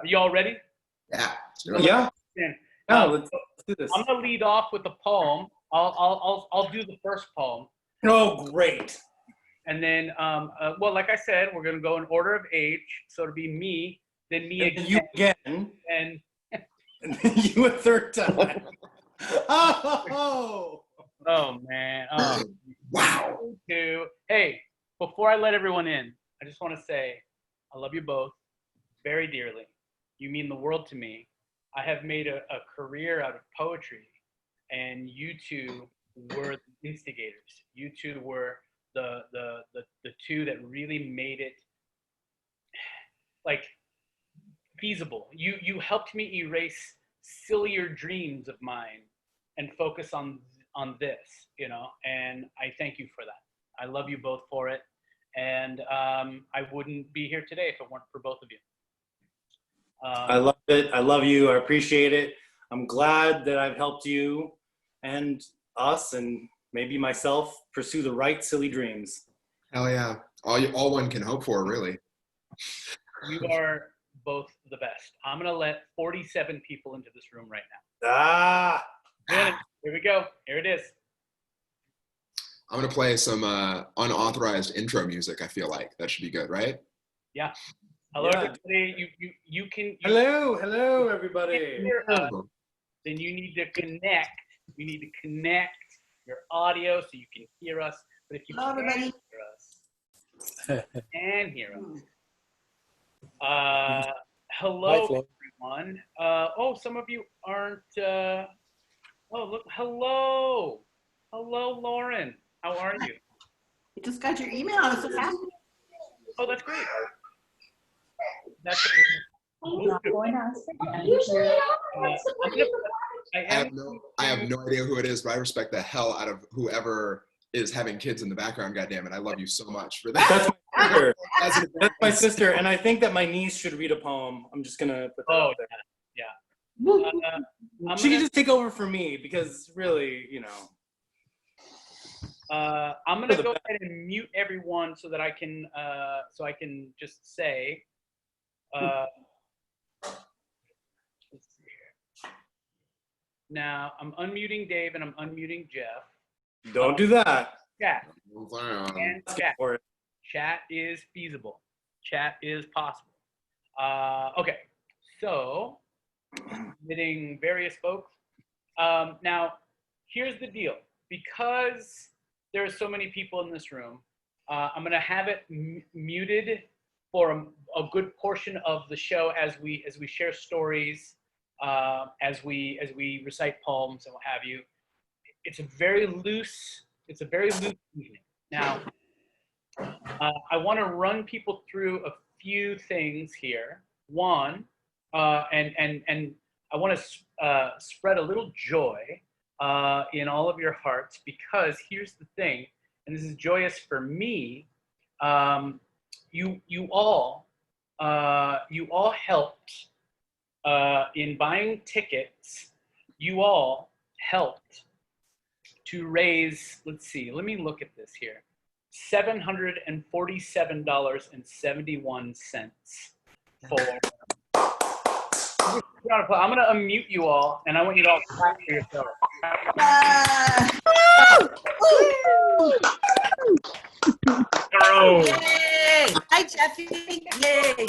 You all ready? Yeah. Yeah. Let's do this. I'm gonna lead off with a poem. I'll do the first poem. Oh, great. And then, well, like I said, we're gonna go in order of age. So it'll be me, then me again, you again, and then you a third time. Oh man. Wow. Hey, before I let everyone in, I just want to say I love you both very dearly. You mean the world to me. I have made a career out of poetry, and you two were the instigators. You two were the two that really made it like feasible. You helped me erase sillier dreams of mine and focus on this, you know, and I thank you for that. I love you both for it, and I wouldn't be here today if it weren't for both of you. I love it. I love you. I appreciate it. I'm glad that I've helped you and us and maybe myself pursue the right silly dreams. Hell yeah. All one can hope for, really. You are both the best. I'm going to let 47 people into this room right now. Here we go. Here it is. I'm going to play some unauthorized intro music, I feel like. That should be good, right? Yeah. Hello, everybody. You can. Hello, everybody. Then you need to connect. You need to connect your audio so you can hear us. But if you can't hear us, and hear us. Hello, everyone. Some of you aren't. Look. Hello, Lauren. How are you? I just got your email. I was so happy. Oh, that's great. That's I have no idea who it is, but I respect the hell out of whoever is having kids in the background. Goddammit, I love you so much for that. That's my sister. That's my sister, and I think that my niece should read a poem. I'm just gonna put that out there. Yeah. She can just take over for me because really, you know. I'm gonna go ahead and mute everyone so that I can just say. Let's see here. Now I'm unmuting Dave and I'm unmuting Geoff. Don't do that. Chat. And chat is feasible. Chat is possible. Okay. So, admitting various folks. Now, here's the deal. Because there are so many people in this room, I'm going to have it muted for a good portion of the show as we share stories, as we recite poems and what have you. It's a very loose evening. Now, I want to run people through a few things here. One, and I want to spread a little joy in all of your hearts, because here's the thing, and this is joyous for me. You all helped in buying tickets. You all helped to raise, let's see, let me look at this here, $747.71 for. I'm going to unmute you all, and I want you to all clap for yourself. Yay! Hi, Jeffy. Yay!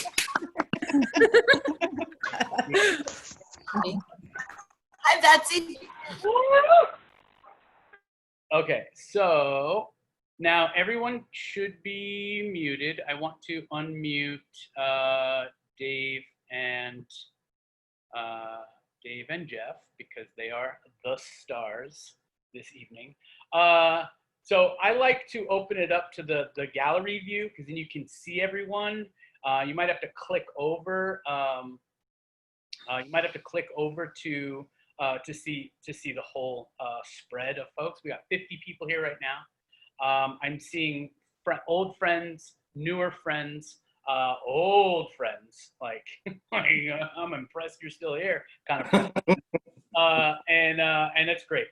Hi, Betsy. Okay, so now everyone should be muted. I want to unmute Dave and Geoff, because they are the stars this evening. So I like to open it up to the gallery view, because then you can see everyone. You might have to click over. You might have to click over to see the whole spread of folks. We got 50 people here right now. I'm seeing old friends, newer friends, old friends. Like I'm impressed you're still here, kind of friends. And that's great.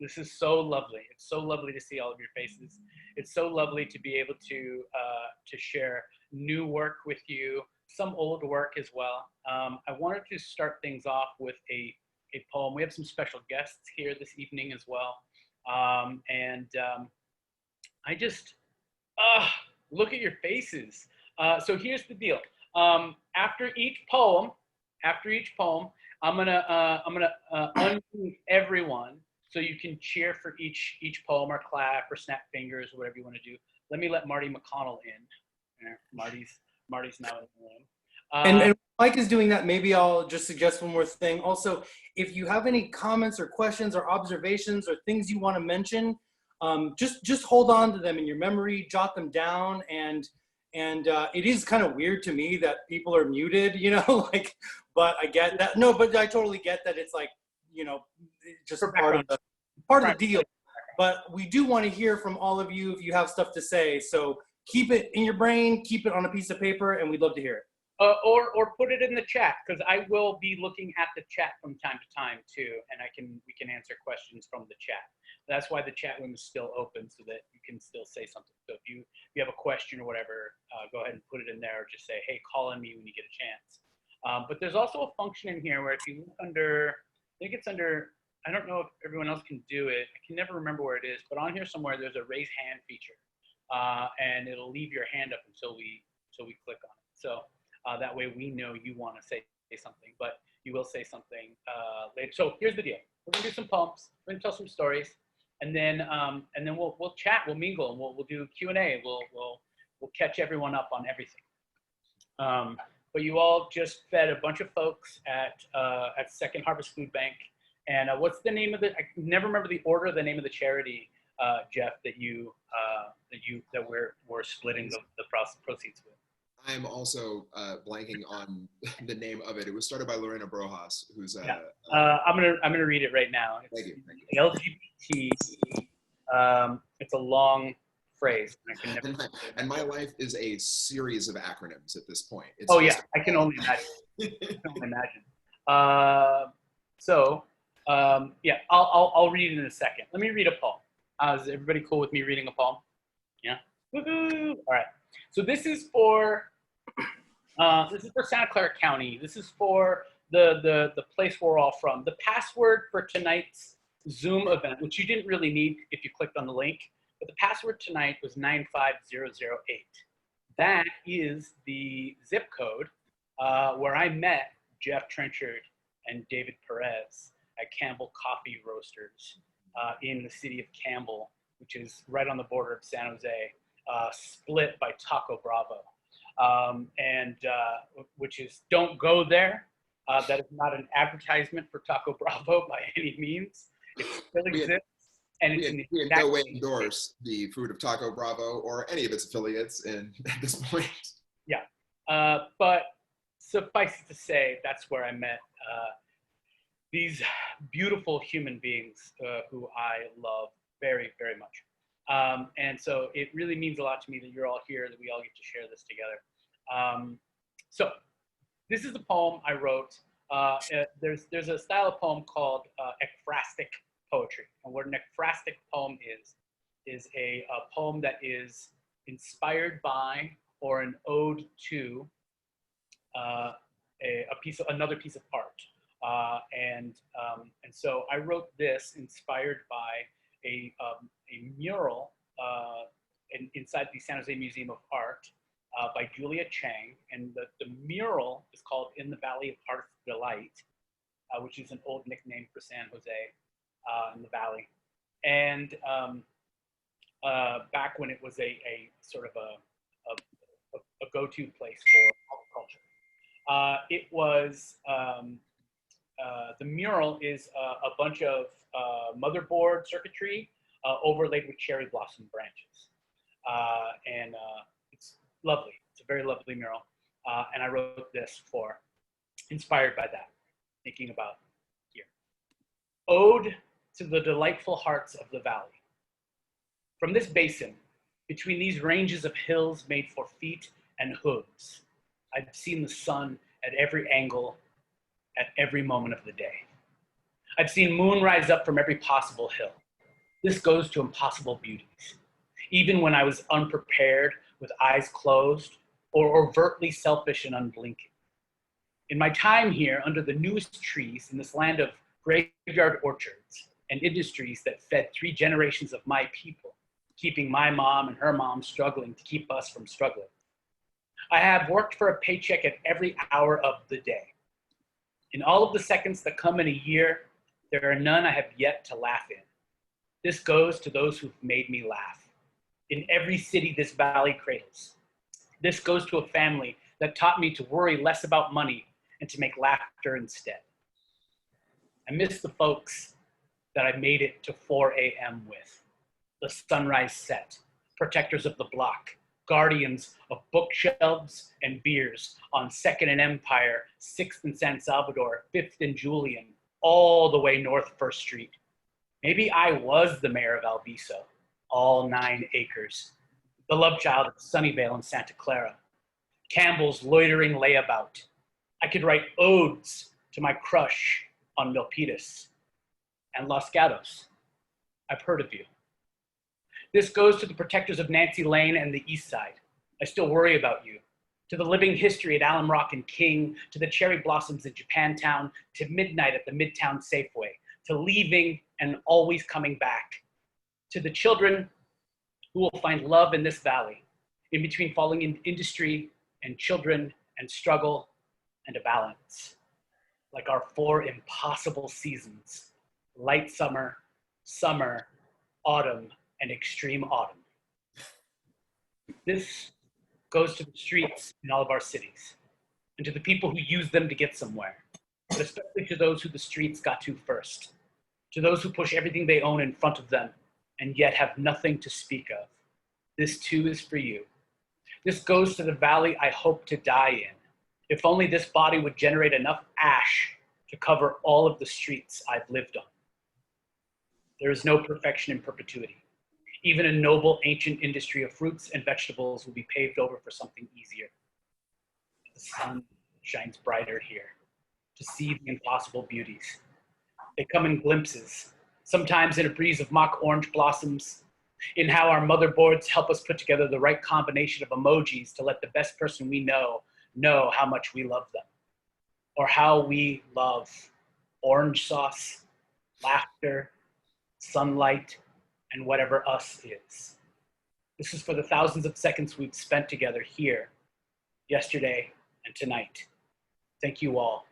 This is so lovely. It's so lovely to see all of your faces. It's so lovely to be able to share new work with you, some old work as well. I wanted to start things off with a poem. We have some special guests here this evening as well. I just, look at your faces. So here's the deal. After each poem, I'm gonna unmute everyone so you can cheer for each poem or clap or snap fingers or whatever you want to do. Let Marty McConnell in. Marty's now in the room. And Mike is doing that. Maybe I'll just suggest one more thing. Also, if you have any comments or questions or observations or things you want to mention, just hold on to them in your memory, jot them down. And it is kind of weird to me that people are muted, you know, like, but I get that. No, but I totally get that. It's like, you know, just part of the deal. But we do want to hear from all of you if you have stuff to say. So keep it in your brain, keep it on a piece of paper, and we'd love to hear it. Or put it in the chat, because I will be looking at the chat from time to time too, and we can answer questions from the chat. That's why the chat room is still open, so that you can still say something. So if you have a question or whatever, go ahead and put it in there, or just say, hey, call on me when you get a chance. But there's also a function in here where if you look under, I think it's under, I don't know if everyone else can do it. I can never remember where it is, but on here somewhere there's a raise hand feature, and it'll leave your hand up until we click on it. So that way we know you want to say something, but you will say something later. So here's the deal: we're gonna do some poems, we're gonna tell some stories, and then we'll chat, we'll mingle, and we'll do Q&A. We'll catch everyone up on everything. But you all just fed a bunch of folks at Second Harvest Food Bank. And what's the name of the? I can never remember the order of the name of the charity, Geoff, that we're splitting the proceeds with. I'm also blanking on the name of it. It was started by Lorena Brojas, who's I'm gonna read it right now. Thank you. LGBT. It's a long phrase. I can never and my life is a series of acronyms at this point. It's I can only imagine. I'll read it in a second. Let me read a poem. Is everybody cool with me reading a poem? Yeah. Woohoo! All right. So this is for Santa Clara County. This is for the place we're all from. The password for tonight's Zoom event, which you didn't really need if you clicked on the link, but the password tonight was 95008. That is the zip code where I met Geoff Trenchard and David Perez at Campbell Coffee Roasters in the city of Campbell, which is right on the border of San Jose, split by Taco Bravo, which is, don't go there. That is not an advertisement for Taco Bravo by any means. It still exists. And it's we in no way endorse the food of Taco Bravo or any of its affiliates at this point. Yeah, but suffice it to say, that's where I met these beautiful human beings who I love very, very much. And so it really means a lot to me that you're all here, that we all get to share this together. So this is the poem I wrote. There's a style of poem called ekphrastic poetry. And what an ekphrastic poem is a poem that is inspired by or an ode to another piece of art. And so I wrote this inspired by a mural inside the San Jose Museum of Art by Julia Chang. And the mural is called In the Valley of Heart's Delight, which is an old nickname for San Jose in the valley. And back when it was a sort of a go-to place for culture. It was, the mural is a bunch of motherboard circuitry overlaid with cherry blossom branches. And it's lovely. It's a very lovely mural. And I wrote this inspired by that, thinking about here. Ode to the delightful hearts of the valley. From this basin, between these ranges of hills made for feet and hooves, I've seen the sun at every angle, at every moment of the day. I've seen moon rise up from every possible hill. This goes to impossible beauties. Even when I was unprepared, with eyes closed, or overtly selfish and unblinking. In my time here, under the newest trees in this land of graveyard orchards and industries that fed 3 generations of my people, keeping my mom and her mom struggling to keep us from struggling, I have worked for a paycheck at every hour of the day. In all of the seconds that come in a year, there are none I have yet to laugh in. This goes to those who've made me laugh. In every city this valley cradles. This goes to a family that taught me to worry less about money and to make laughter instead. I miss the folks that I made it to 4 a.m. with. The sunrise set, protectors of the block, guardians of bookshelves and beers on 2nd and Empire, 6th and San Salvador, 5th and Julian, all the way north 1st Street. Maybe I was the mayor of Alviso, all 9 acres. The love child of Sunnyvale and Santa Clara. Campbell's loitering layabout. I could write odes to my crush on Milpitas. And Los Gatos. I've heard of you. This goes to the protectors of Nancy Lane and the East Side. I still worry about you. To the living history at Alum Rock and King, to the cherry blossoms in Japantown, to midnight at the Midtown Safeway, to leaving and always coming back. To the children who will find love in this valley, in between falling in industry and children and struggle and a balance. Like our 4 impossible seasons, light summer, summer, autumn, and extreme autumn. This goes to the streets in all of our cities and to the people who use them to get somewhere, but especially to those who the streets got to first, to those who push everything they own in front of them and yet have nothing to speak of. This too is for you. This goes to the valley I hope to die in. If only this body would generate enough ash to cover all of the streets I've lived on. There is no perfection in perpetuity. Even a noble ancient industry of fruits and vegetables will be paved over for something easier. The sun shines brighter here to see the impossible beauties. They come in glimpses, sometimes in a breeze of mock orange blossoms, in how our motherboards help us put together the right combination of emojis to let the best person we know how much we love them, or how we love orange sauce, laughter, sunlight, and whatever us is. This is for the thousands of seconds we've spent together here, yesterday and tonight. Thank you all.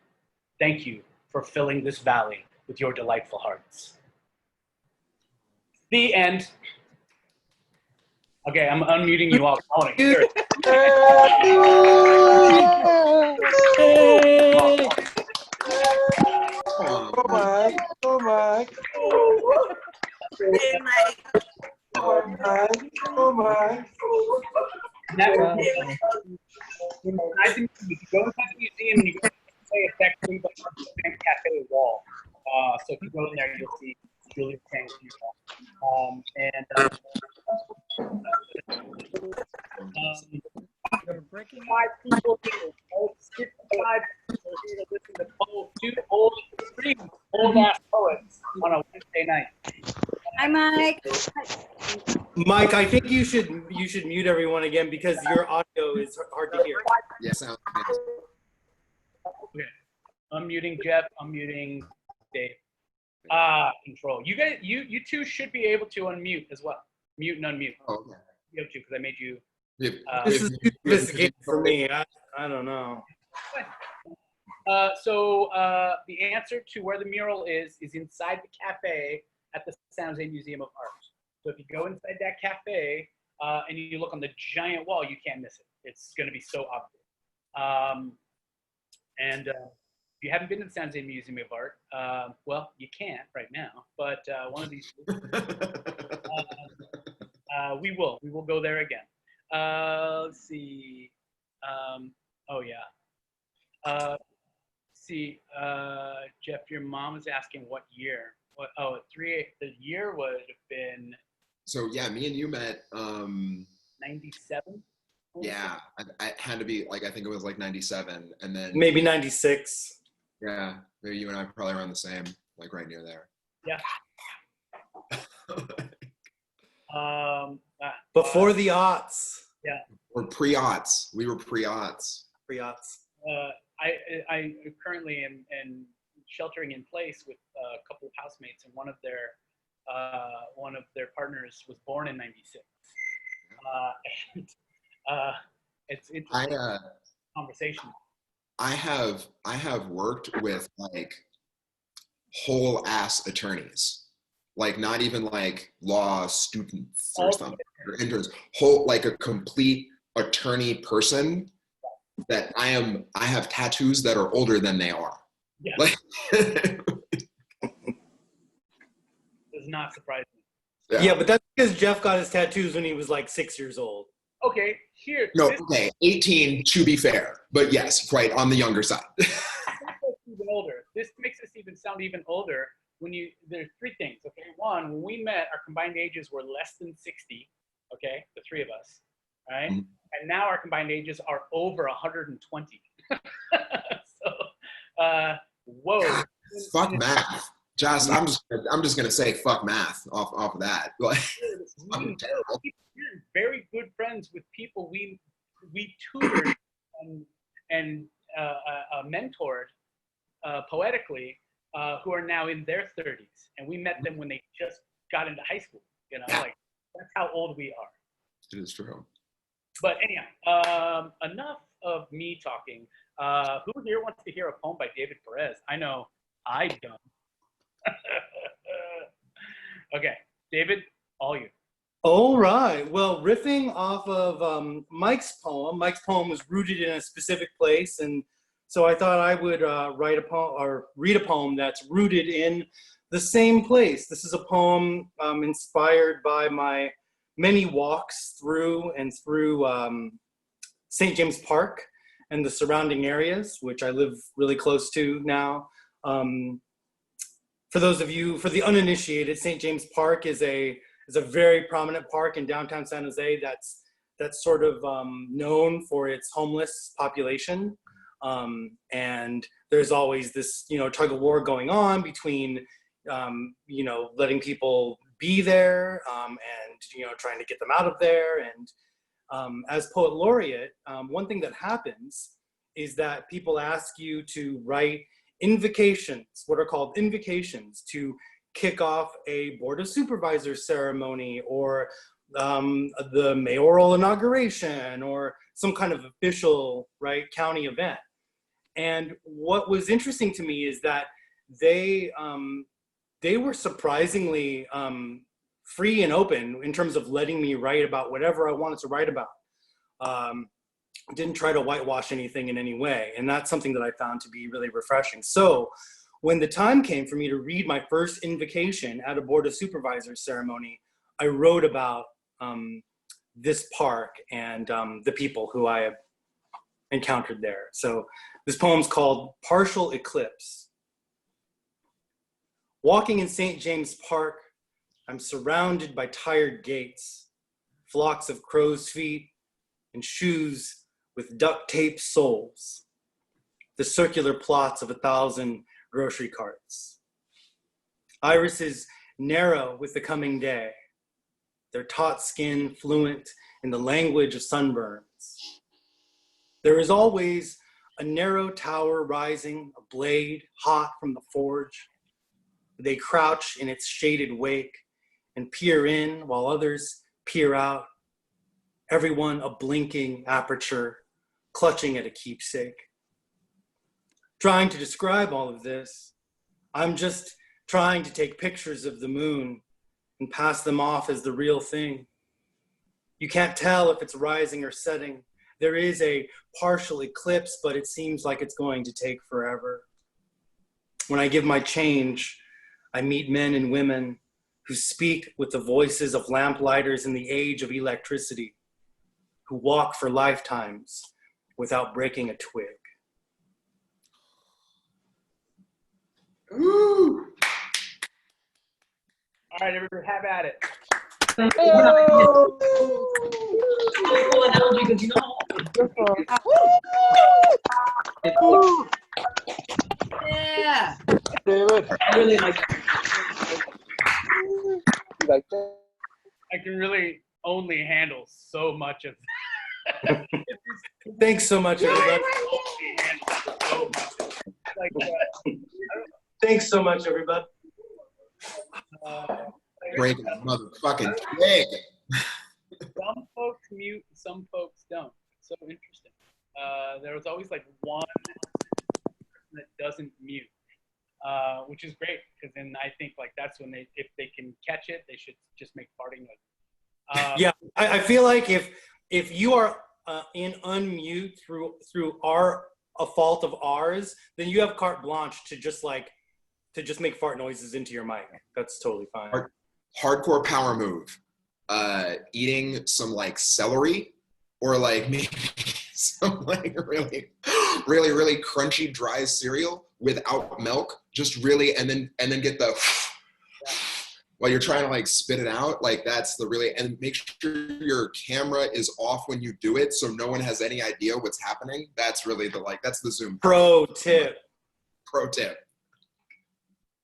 Thank you for filling this valley with your delightful hearts. The end. Okay, I'm unmuting you all. I want to hear it. Oh my. Hey, Mike. Oh my. I think if you go inside the museum, you can say it's actually the cafe wall. So if you go in there, you'll see Julia Chang's wall. Five people here. 65 people here to listen to 2 old-ass poets on a Wednesday night. Hi, Mike. Mike, I think you should mute everyone again because your audio is hard to hear. Yeah, sounds amazing. Okay. Unmuting Jeff, unmuting Dave. Control. You guys, you two should be able to unmute as well. Mute and unmute. Oh, okay. You have to, because I made you. This is too sophisticated for me. I don't know. So the answer to where the mural is inside the cafe at the San Jose Museum of Art. So if you go inside that cafe and you look on the giant wall, you can't miss it. It's going to be so obvious. And if you haven't been to the San Jose Museum of Art, well, you can't right now, but one of these days, we will go there again. Let's see. Oh yeah. See, Jeff, your mom is asking what year. What? Oh, the year would have been. So yeah, me and you met. 97. Yeah, I had to be like, I think it was like 97, and then Maybe 96. yeah, maybe you and I are probably around the same, like right near there. Yeah. Before the aughts. Yeah. Or pre-aughts. We were pre-aughts. Pre-aughts. I currently am sheltering in place with a couple of housemates, and one of their partners was born in '96. It's interesting conversation. I have worked with like whole ass attorneys, like not even like law students or something, or interns, whole, like a complete attorney person that I have tattoos that are older than they are. Yeah. Like, Does not surprise me. Yeah, but that's because Geoff got his tattoos when he was like 6 years old. Okay, here. No, okay, 18 to be fair, but yes, right, on the younger side. Even older. This makes us even sound even older when there's three things, okay? One, when we met, our combined ages were less than 60, okay? The three of us, all right? Mm-hmm. And now our combined ages are over 120. So, whoa. God, fuck math. Josh, I'm just gonna say fuck math off of that. Like, I'm terrible. We're very good friends with people we tutored and mentored poetically, who are now in their 30s, and we met them when they just got into high school. You know, like that's how old we are. It is true. But anyhow, enough of me talking. Who here wants to hear a poem by David Perez? I know I don't. Okay, David, all you. All right. Well, riffing off of Mike's poem was rooted in a specific place, and so I thought I would write a poem or read a poem that's rooted in the same place. This is a poem inspired by my many walks through St. James Park and the surrounding areas, which I live really close to now. For those of you, for the uninitiated, St. James Park is a very prominent park in downtown San Jose that's sort of known for its homeless population. And there's always this, tug of war going on between, letting people be there and, trying to get them out of there. And as poet laureate, one thing that happens is that people ask you to write invocations, what are called invocations, to kick off a Board of Supervisors ceremony or the mayoral inauguration or some kind of official, county event. And what was interesting to me is that they were surprisingly free and open in terms of letting me write about whatever I wanted to write about. Didn't try to whitewash anything in any way. And that's something that I found to be really refreshing. So when the time came for me to read my first invocation at a Board of Supervisors ceremony, I wrote about this park and the people who I have encountered there. So this poem's called Partial Eclipse. Walking in St. James Park, I'm surrounded by tired gates, flocks of crow's feet, and shoes with duct tape soles, the circular plots of 1,000 grocery carts. Irises narrow with the coming day, their taut skin fluent in the language of sunburns. There is always a narrow tower rising, a blade hot from the forge. They crouch in its shaded wake and peer in while others peer out, everyone a blinking aperture, clutching at a keepsake. Trying to describe all of this, I'm just trying to take pictures of the moon and pass them off as the real thing. You can't tell if it's rising or setting. There is a partial eclipse, but it seems like it's going to take forever. When I give my change, I meet men and women who speak with the voices of lamplighters in the age of electricity, who walk for lifetimes without breaking a twig. Ooh. All right, everybody, have at it. Yeah. David. I really like You like that? I can really only handle so much of Thanks so much, everybody. Like, Thanks so much, everybody. Break a motherfucking egg. some folks mute, some folks don't. It's so interesting. There was always like one person that doesn't mute, which is great because then I think like that's when if they can catch it, they should just make farting noises. Yeah, I feel like if you are in unmute through a fault of ours, then you have carte blanche to just make fart noises into your mic. That's totally fine. Hardcore power move. Eating some like celery or like maybe some like really crunchy dry cereal without milk. Just really and then get the while you're trying to like spit it out, like that's the really, and make sure your camera is off when you do it so no one has any idea what's happening. That's really that's the Zoom. Pro tip.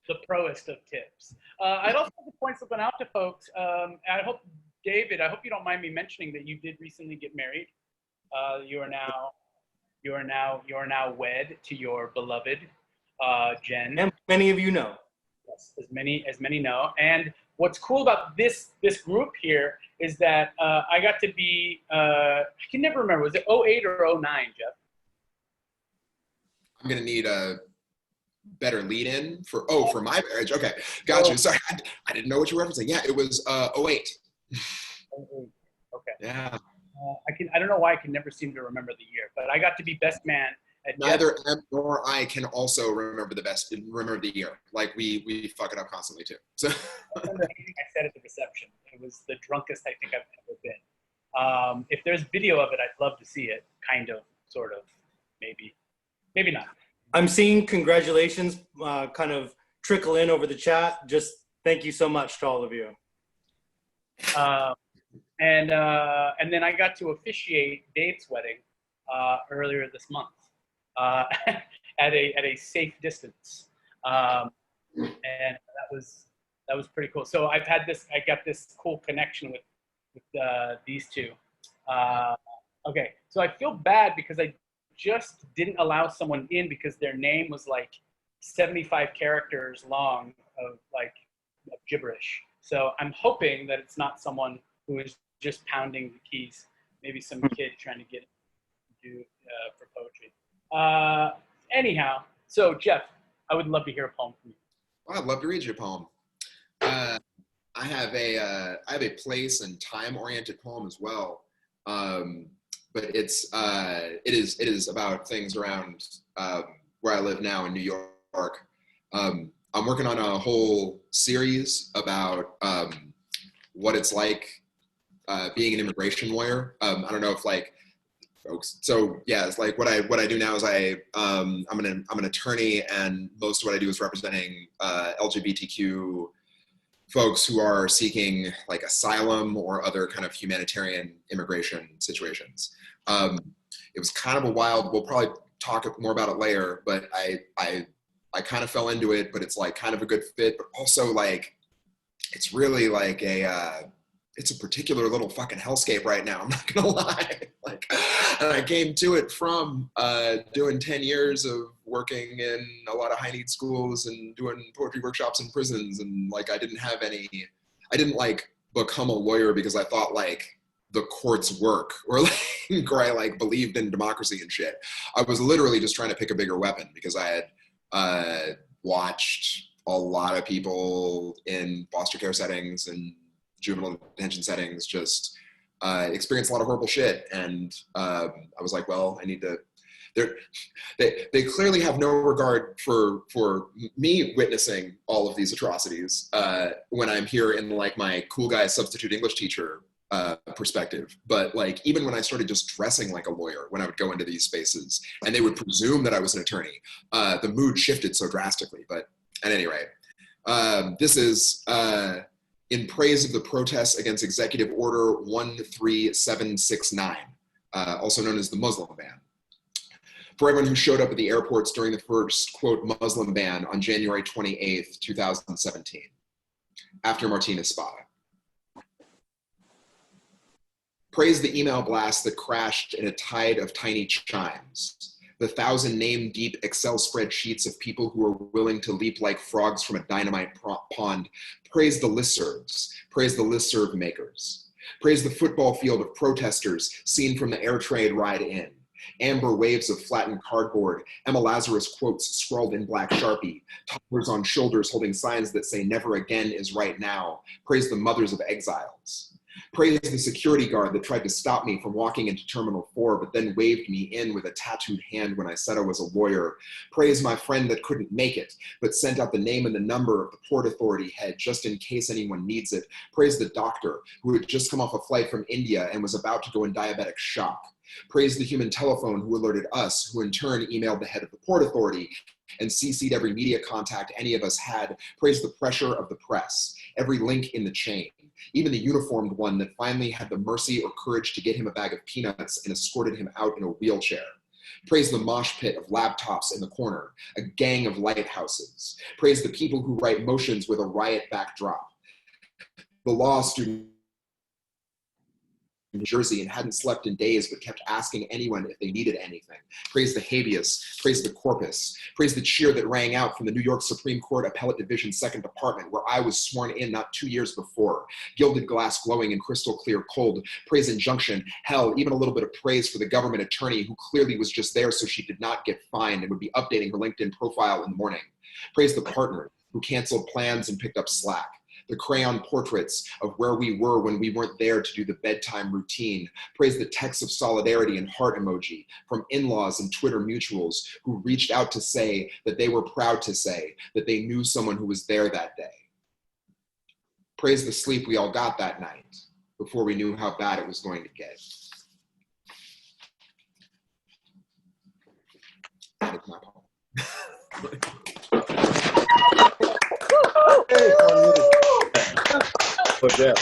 The proest of tips. I'd also like to point something out to folks. I hope, David, you don't mind me mentioning that you did recently get married. You are now wed to your beloved Jen. And many of you know. Yes, as many know. And what's cool about this group here is that I got to be, I can never remember, was it 08 or 09, Geoff? I'm gonna need a better lead in for my marriage. Okay, got you. Sorry, I didn't know what you were referencing. Yeah, it was 08. Okay. Yeah. I don't know why I can never seem to remember the year, but I got to be best man at Neither Em nor I can also remember the year. Like we fuck it up constantly too. So I remember anything I said at the reception. It was the drunkest I think I've ever been. If there's video of it, I'd love to see it. Kind of, sort of, maybe not. I'm seeing congratulations kind of trickle in over the chat. Just thank you so much to all of you. And then I got to officiate Dave's wedding earlier this month at a safe distance, and that was pretty cool. So I got this cool connection with these two. Okay, so I feel bad because I just didn't allow someone in because their name was like 75 characters long of gibberish. So I'm hoping that it's not someone who is just pounding the keys. Maybe some kid trying to get do for poetry. Anyhow, so Geoff, I would love to hear a poem from you. Well, I'd love to read you a poem. I have a place and time oriented poem as well. But it is about things around where I live now in New York. I'm working on a whole series about what it's like being an immigration lawyer. I don't know if folks. So yeah, it's like what I do now is I'm an attorney, and most of what I do is representing LGBTQ folks who are seeking asylum or other kind of humanitarian immigration situations. It was kind of a wild, we'll probably talk more about it later, but I kind of fell into it, but it's kind of a good fit, but also it's really it's a particular little fucking hellscape right now. I'm not gonna lie. And I came to it from doing 10 years of working in a lot of high need schools and doing poetry workshops in prisons. And I didn't become a lawyer because I thought the courts work or I believed in democracy and shit. I was literally just trying to pick a bigger weapon because I had watched a lot of people in foster care settings and juvenile detention settings just experience a lot of horrible shit. And I was like, well, I need to, they clearly have no regard for me witnessing all of these atrocities when I'm here in my cool guy substitute English teacher perspective. But even when I started just dressing like a lawyer, when I would go into these spaces and they would presume that I was an attorney, the mood shifted so drastically. But at any rate, this is in praise of the protests against Executive Order 13769, also known as the Muslim ban. For everyone who showed up at the airports during the first, quote, Muslim ban on January 28th, 2017, after Martina Spada. Praise the email blast that crashed in a tide of tiny chimes. The 1,000 name-deep Excel spreadsheets of people who are willing to leap like frogs from a dynamite pond. Praise the listservs. Praise the listserv makers. Praise the football field of protesters seen from the air trade ride in. Amber waves of flattened cardboard, Emma Lazarus quotes scrawled in black Sharpie, toddlers on shoulders holding signs that say never again is right now. Praise the mothers of exiles. Praise the security guard that tried to stop me from walking into Terminal 4, but then waved me in with a tattooed hand when I said I was a lawyer. Praise my friend that couldn't make it, but sent out the name and the number of the Port Authority head just in case anyone needs it. Praise the doctor who had just come off a flight from India and was about to go in diabetic shock. Praise the human telephone who alerted us, who in turn emailed the head of the Port Authority and CC'd every media contact any of us had. Praise the pressure of the press, every link in the chain, even the uniformed one that finally had the mercy or courage to get him a bag of peanuts and escorted him out in a wheelchair. Praise the mosh pit of laptops in the corner, a gang of lighthouses. Praise the people who write motions with a riot backdrop. The law student in New Jersey and hadn't slept in days but kept asking anyone if they needed anything. Praise the habeas, praise the corpus, praise the cheer that rang out from the New York Supreme Court Appellate Division 2nd Department where I was sworn in not 2 years before. Gilded glass glowing in crystal clear cold, praise injunction, hell, even a little bit of praise for the government attorney who clearly was just there so she did not get fined and would be updating her LinkedIn profile in the morning. Praise the partner who canceled plans and picked up slack. The crayon portraits of where we were when we weren't there to do the bedtime routine. Praise the texts of solidarity and heart emoji from in-laws and Twitter mutuals who reached out to say that they were proud to say that they knew someone who was there that day. Praise the sleep we all got that night before we knew how bad it was going to get. That is my poem. Oh, Geoff. Good shit.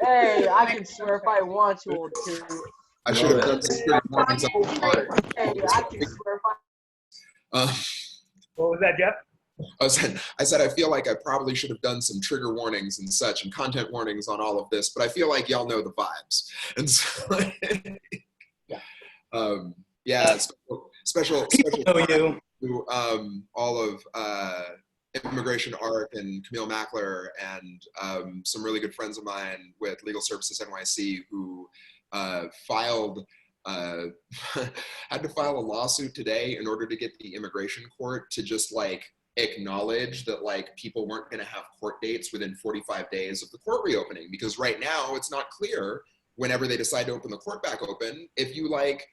Hey, I can swear if I want to. I should have done some good mornings on the part. Hey, I can swear if I. What was that, Geoff? I said I feel like I probably should have done some trigger warnings and such and content warnings on all of this, but I feel like y'all know the vibes. And so, yeah, special you. to all of Immigration Art and Camille Mackler and some really good friends of mine with Legal Services NYC who filed had to file a lawsuit today in order to get the immigration court to just like acknowledge that like people weren't going to have court dates within 45 days of the court reopening, because right now it's not clear whenever they decide to open the court back open if you like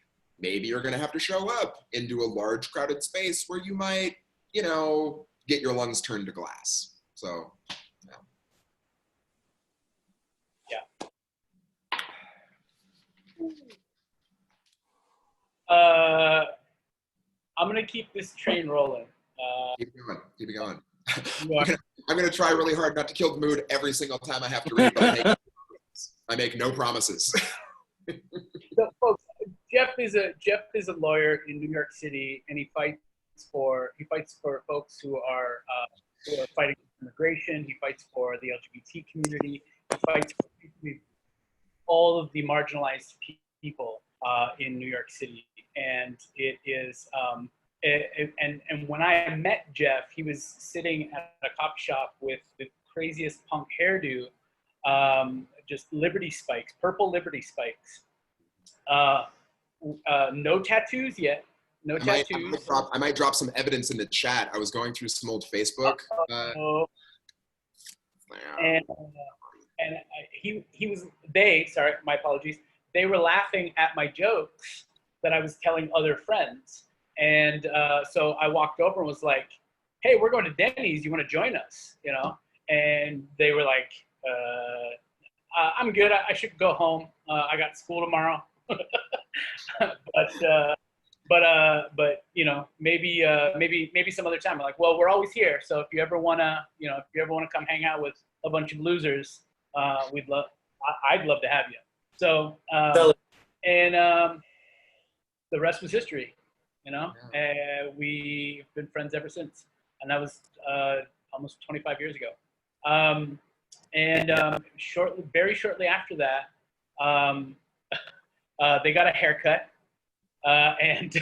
maybe you're going to have to show up into a large crowded space where you might, you know, get your lungs turned to glass. So I'm gonna keep this train rolling. keep it going. I'm gonna try really hard not to kill the mood every single time I have to read, but I make no promises. So, folks, Geoff is a lawyer in New York City, and he fights for folks who are fighting immigration. He fights for the LGBT community. He fights for all of the marginalized people in New York City, and it is. And when I met Geoff, he was sitting at a coffee shop with the craziest punk hairdo, just Liberty spikes, purple Liberty spikes. No tattoos yet. No tattoos. I might drop some evidence in the chat. I was going through some old Facebook. And he was. Sorry, my apologies. They were laughing at my jokes that I was telling other friends. And so I walked over and was like, hey, we're going to Denny's. You want to join us? You know? And they were like, I'm good. I should go home. I got school tomorrow. but you know, maybe some other time. I'm like, well, we're always here. So if you ever wanna come hang out with a bunch of losers, I'd love to have you. So the rest was history. You know, we've been friends ever since, and that was almost 25 years ago. Very shortly after that, they got a haircut and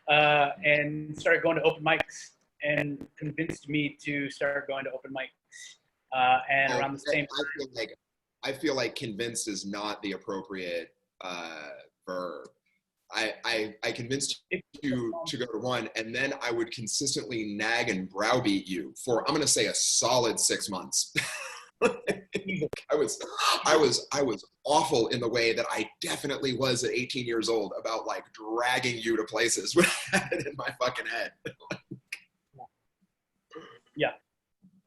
and started going to open mics and convinced me to start going to open mics. And around the same time, I feel like convinced is not the appropriate verb. I convinced you to go to one, and then I would consistently nag and browbeat you for, I'm going to say, a solid 6 months. I was awful in the way that I definitely was at 18 years old about like dragging you to places with that in my fucking head. Yeah.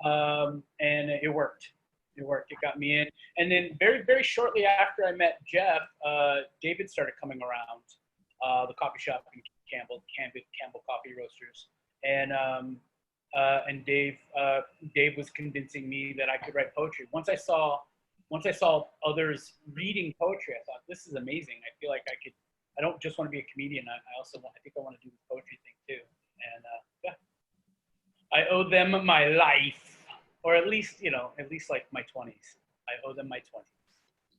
And it worked. It worked. It got me in. And then very, very shortly after I met Geoff, David started coming around the coffee shop in Campbell Coffee Roasters. And Dave was convincing me that I could write poetry. Once I saw others reading poetry, I thought, this is amazing. I feel like I don't just want to be a comedian. I think I want to do the poetry thing too. And yeah, I owe them my life. Or at least like my 20s. I owe them my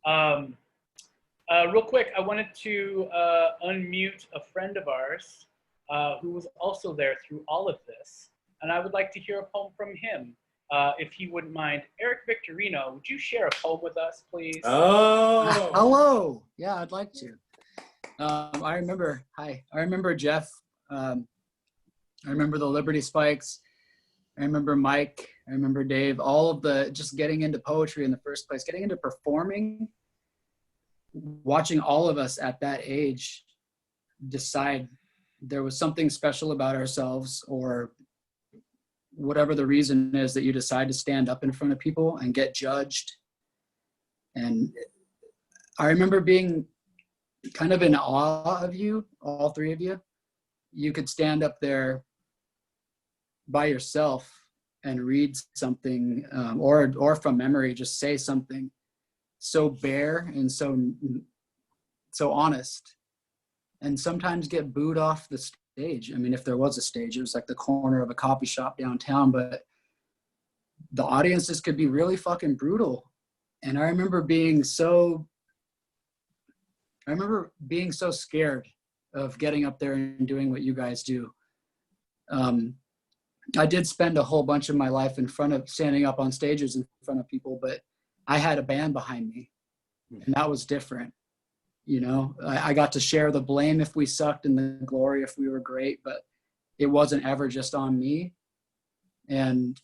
20s. Real quick, I wanted to unmute a friend of ours who was also there through all of this. And I would like to hear a poem from him, if he wouldn't mind. Eric Victorino, would you share a poem with us, please? Oh, hello. Yeah, I'd like to. I remember Geoff. I remember the Liberty Spikes. I remember Mike. I remember Dave. All of the just getting into poetry in the first place, getting into performing, watching all of us at that age decide there was something special about ourselves, or whatever the reason is that you decide to stand up in front of people and get judged. And I remember being kind of in awe of you, all three of you. You could stand up there by yourself and read something, or from memory, just say something so bare and so honest, and sometimes get booed off the stage. I mean, if there was a stage, it was like the corner of a coffee shop downtown, but the audiences could be really fucking brutal. And I remember being so scared of getting up there and doing what you guys do. I did spend a whole bunch of my life standing up on stages in front of people, but I had a band behind me, and that was different. You know, I got to share the blame if we sucked and the glory if we were great, but it wasn't ever just on me. And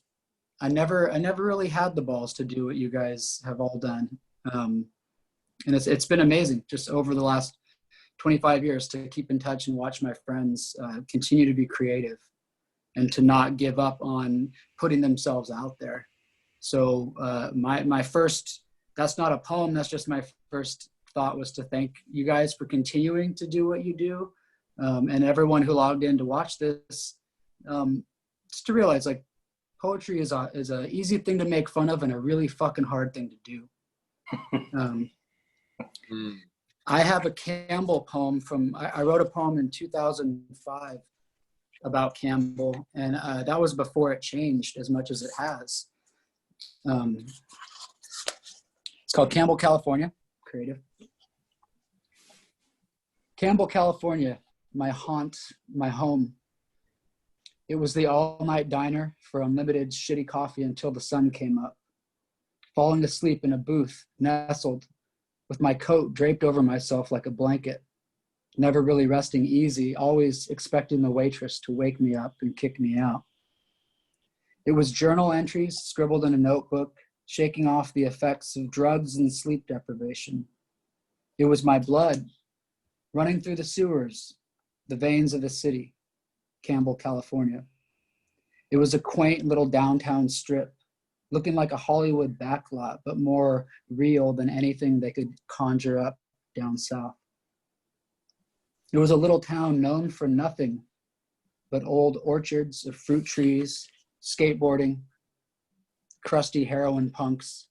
I never really had the balls to do what you guys have all done. And it's been amazing just over the last 25 years to keep in touch and watch my friends continue to be creative and to not give up on putting themselves out there. So my first, that's not a poem, that's just my first thought, was to thank you guys for continuing to do what you do. And everyone who logged in to watch this, just to realize, like, poetry is a easy thing to make fun of and a really fucking hard thing to do. I have a Campbell poem I wrote a poem in 2005 about Campbell, and that was before it changed as much as it has. It's called Campbell, California, creative. Campbell, California, my haunt, my home. It was the all-night diner for unlimited shitty coffee until the sun came up. Falling asleep in a booth, nestled, with my coat draped over myself like a blanket. Never really resting easy, always expecting the waitress to wake me up and kick me out. It was journal entries scribbled in a notebook, shaking off the effects of drugs and sleep deprivation. It was my blood running through the sewers, the veins of the city, Campbell, California. It was a quaint little downtown strip, looking like a Hollywood backlot, but more real than anything they could conjure up down south. It was a little town known for nothing but old orchards of fruit trees, skateboarding, crusty heroin punks.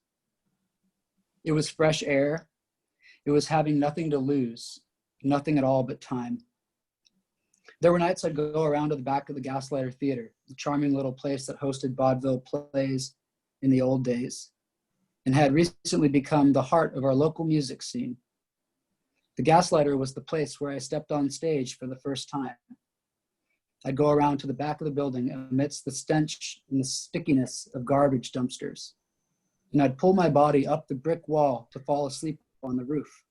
It was fresh air. It was having nothing to lose, nothing at all but time. There were nights I'd go around to the back of the Gaslighter Theater, the charming little place that hosted vaudeville plays, in the old days and had recently become the heart of our local music scene. The Gaslighter was the place where I stepped on stage for the first time. I'd go around to the back of the building amidst the stench and the stickiness of garbage dumpsters. And I'd pull my body up the brick wall to fall asleep on the roof,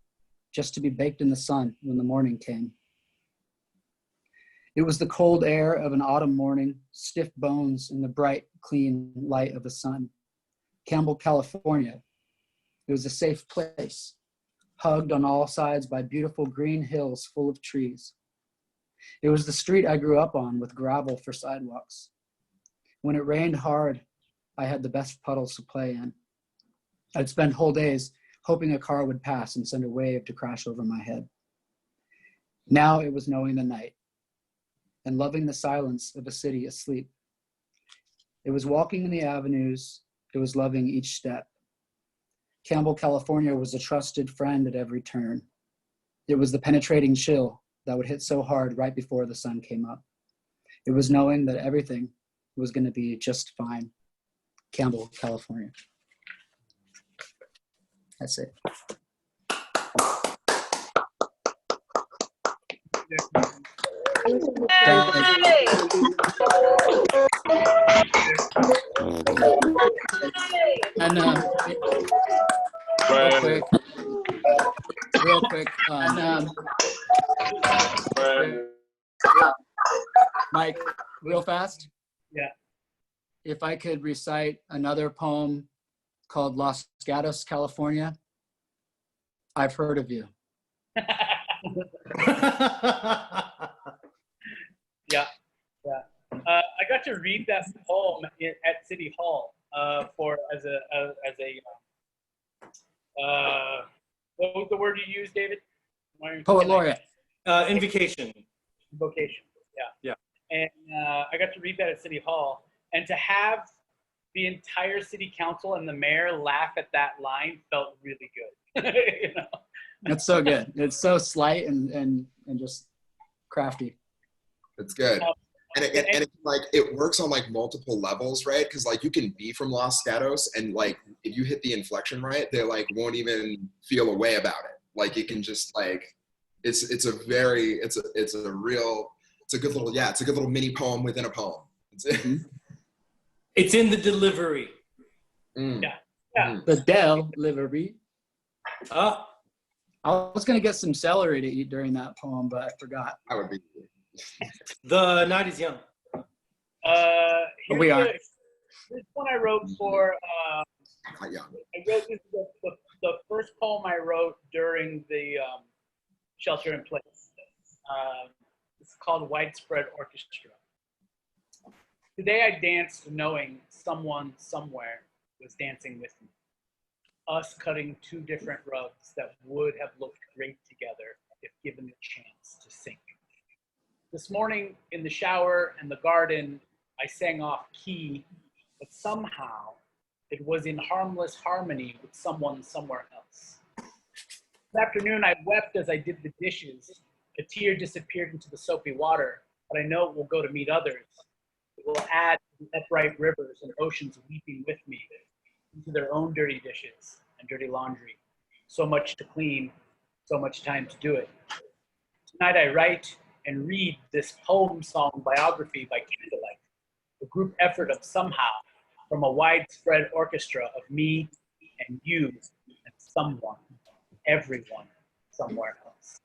just to be baked in the sun when the morning came. It was the cold air of an autumn morning, stiff bones in the bright, clean light of the sun. Campbell, California. It was a safe place, hugged on all sides by beautiful green hills full of trees. It was the street I grew up on with gravel for sidewalks. When it rained hard, I had the best puddles to play in. I'd spend whole days hoping a car would pass and send a wave to crash over my head. Now it was knowing the night and loving the silence of a city asleep. It was walking in the avenues. It was loving each step. Campbell, California was a trusted friend at every turn. It was the penetrating chill that would hit so hard right before the sun came up. It was knowing that everything was going to be just fine. Campbell, California. That's it. And real quick, Mike, real fast. Yeah. If I could recite another poem called Los Gatos, California, I've heard of you. Yeah. I got to read that poem at City Hall as a what was the word you used, David? Poet laureate. Invocation. Vocation. Yeah. And I got to read that at City Hall, and to have the entire city council and the mayor laugh at that line felt really good. You know? That's so good. It's so slight and just crafty. It's good. And it's like, it works on like multiple levels, right? Because like you can be from Los Gatos and like if you hit the inflection right, they like won't even feel a way about it. Like it can just like, it's a good little mini poem within a poem. It's in the delivery. Mm. Yeah. The delivery. Ah. I was going to get some celery to eat during that poem, but I forgot. That would be. The night is young. We are. This one I wrote for. Not young. I wrote this the first poem I wrote during the shelter in place. It's called Widespread Orchestra. Today I danced knowing someone somewhere was dancing with me. Us cutting two different rugs that would have looked great together if given the chance to sync. This morning in the shower and the garden, I sang off key, but somehow it was in harmless harmony with someone somewhere else. This afternoon I wept as I did the dishes. A tear disappeared into the soapy water, but I know it will go to meet others. It will add to the upright rivers and oceans weeping with me into their own dirty dishes and dirty laundry. So much to clean, so much time to do it. Tonight I write and read this poem song biography by Candlelight, a group effort of somehow from a widespread orchestra of me and you and someone, everyone, somewhere else.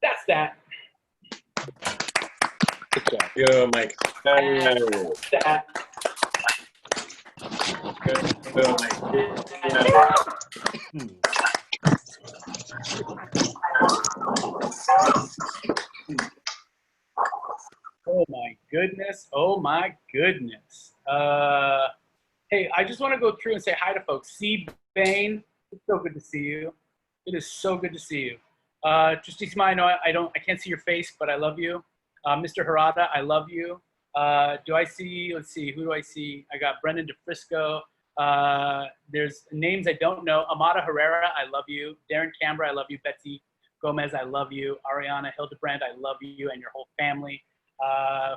That's that. Good job. Yo, Mike. That's that. Good, Mike. Oh my goodness. Oh my goodness. Hey, I just want to go through and say hi to folks. C. Bain, it's so good to see you. It is so good to see you. Tristissima, I know I can't see your face, but I love you. Mr. Horta, I love you. Do I see, let's see, who do I see? I got Brennan DeFrisco. There's names I don't know. Amada Herrera, I love you. Darron Canberra, I love you. Betsy Gomez, I love you. Ariana Hildebrand, I love you and your whole family.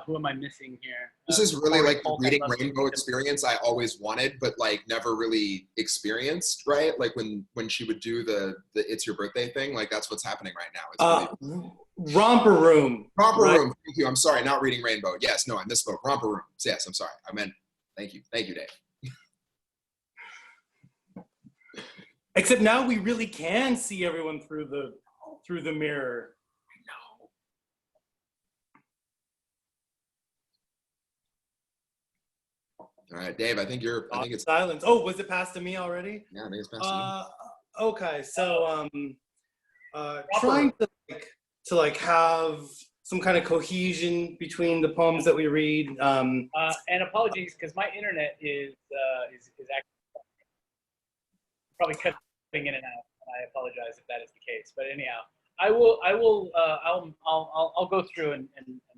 Who am I missing here? This is really like the Horta, reading I love rainbow experience I always wanted, but like never really experienced, right? Like when she would do the It's Your Birthday thing, like that's what's happening right now. It's really Romper Room. Romper Room. Thank you. I'm sorry, not reading rainbow. Yes, no, I misspoke. Romper Room. Yes, I'm sorry. I meant. Thank you, Dave. Except now we really can see everyone through the mirror. All right, Dave. I think it's silence. Oh, was it passed to me already? Yeah, I think it's passed to you. Okay, so trying to have some kind of cohesion between the poems that we read. And apologies, because my internet is actually probably cutting in and out. I apologize if that is the case. But anyhow, I'll go through and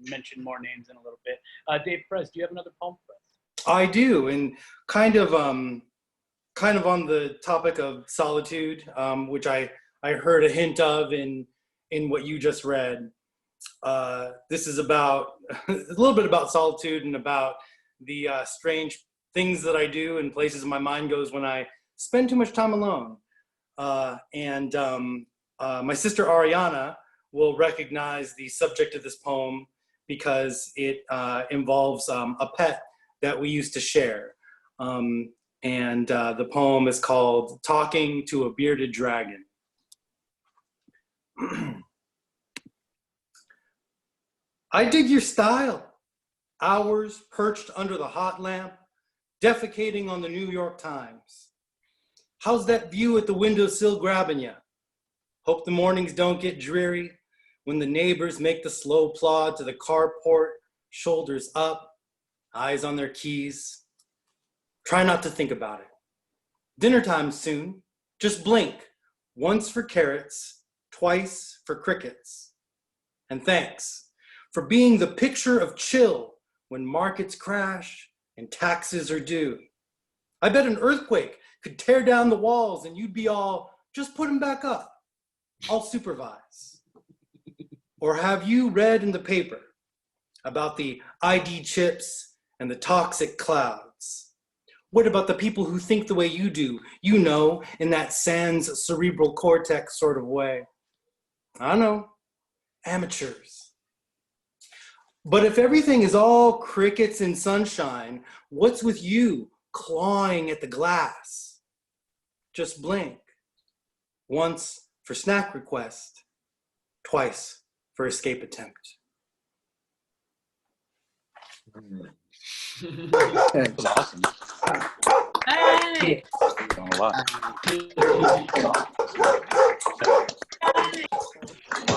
mention more names in a little bit. Dave Perez, do you have another poem for us? I do, and kind of on the topic of solitude, which I heard a hint of in what you just read. This is about a little bit about solitude and about the strange things that I do and places my mind goes when I spend too much time alone. My sister Ariana will recognize the subject of this poem because it involves a pet that we used to share. The poem is called Talking to a Bearded Dragon. I dig your style. Hours perched under the hot lamp, defecating on the New York Times. How's that view at the windowsill grabbing ya? Hope the mornings don't get dreary when the neighbors make the slow plod to the carport, shoulders up, eyes on their keys. Try not to think about it. Dinner time soon. Just blink. Once for carrots, twice for crickets. And thanks for being the picture of chill when markets crash and taxes are due. I bet an earthquake could tear down the walls and you'd be all, just put them back up. I'll supervise. Or have you read in the paper about the ID chips and the toxic clouds? What about the people who think the way you do, you know, in that sans cerebral cortex sort of way? I know, amateurs. But if everything is all crickets and sunshine, what's with you clawing at the glass? Just blink. Once for snack request, twice for escape attempt. That was awesome. Hey! Done a lot.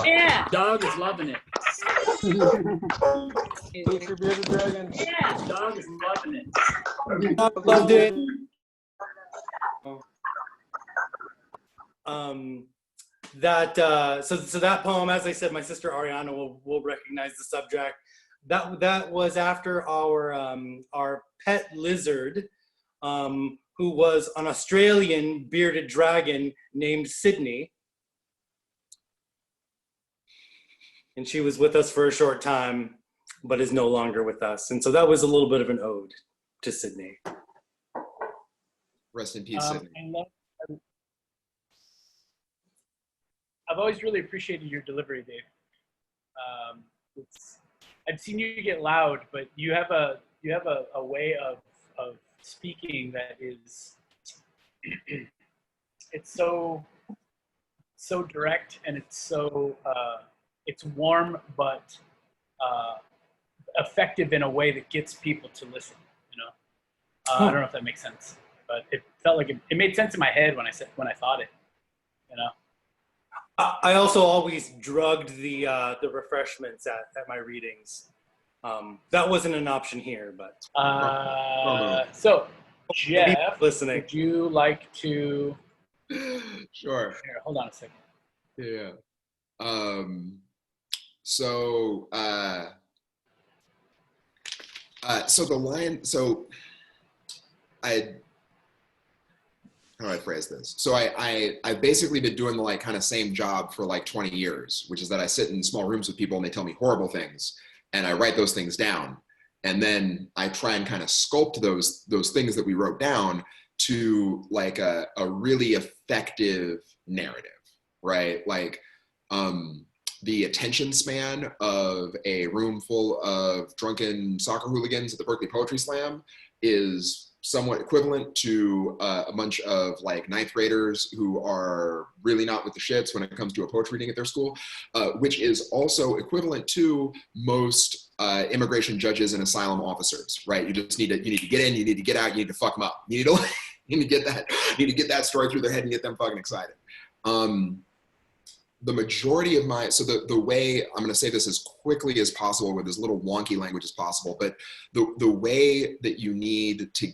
Yeah! Dog is loving it. Future bearded dragon. Yeah! Dog is loving it. Loved it. So that poem, as I said, my sister Ariana will recognize the subject. That was after our pet lizard, who was an Australian bearded dragon named Sydney. And she was with us for a short time, but is no longer with us. And so that was a little bit of an ode to Sydney. Rest in peace, Sydney. I've always really appreciated your delivery, Dave. I've seen you get loud, but you have a way of speaking that is it's so direct, and it's so it's warm but effective in a way that gets people to listen. You know, I don't know if that makes sense, but it felt like it made sense in my head when I thought it. You know. I also always drugged the refreshments at my readings. That wasn't an option here, but. So, Geoff, listening. would you like to? Sure. Here, hold on a second. Yeah. So the line. So how do I phrase this? So I've basically been doing the like kind of same job for like 20 years, which is that I sit in small rooms with people and they tell me horrible things. and I write those things down. And then I try and kind of sculpt those things that we wrote down to like a really effective narrative, right? Like the attention span of a room full of drunken soccer hooligans at the Berkeley Poetry Slam is somewhat equivalent to a bunch of like ninth graders who are really not with the shits when it comes to a poetry reading at their school, which is also equivalent to most immigration judges and asylum officers, right? You need to get in, you need to get out, you need to fuck them up. You need to get that story through their head and get them fucking excited. The majority of my, so the way, I'm gonna say this as quickly as possible with as little wonky language as possible, but the way that you need to,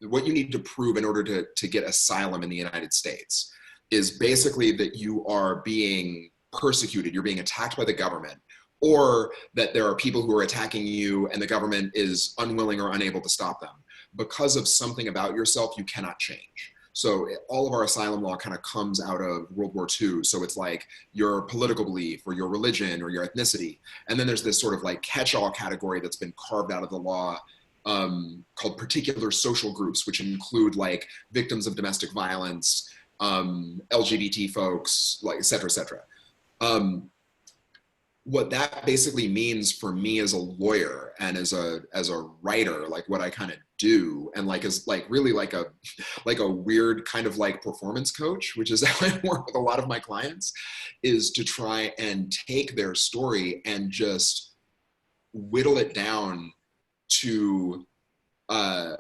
what you need to prove in order to get asylum in the United States is basically that you are being persecuted, you're being attacked by the government, or that there are people who are attacking you and the government is unwilling or unable to stop them. Because of something about yourself you cannot change. So all of our asylum law kind of comes out of World War II. So it's like your political belief or your religion or your ethnicity. And then there's this sort of like catch-all category that's been carved out of the law called particular social groups, which include like victims of domestic violence, LGBT folks, like et cetera, et cetera. What that basically means for me as a lawyer and as a writer, like what I kind of do, and like as like really like a weird kind of like performance coach, which is how I work with a lot of my clients, is to try and take their story and just whittle it down to a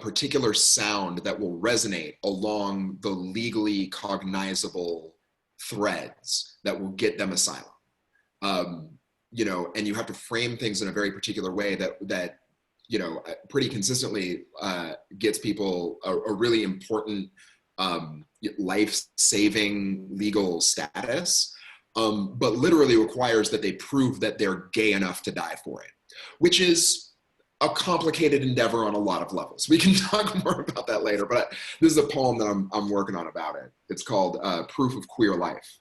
particular sound that will resonate along the legally cognizable threads that will get them asylum. You know, and you have to frame things in a very particular way that you know, pretty consistently gets people a really important life-saving legal status, but literally requires that they prove that they're gay enough to die for it, which is a complicated endeavor on a lot of levels. We can talk more about that later, but this is a poem that I'm working on about it. It's called Proof of Queer Life.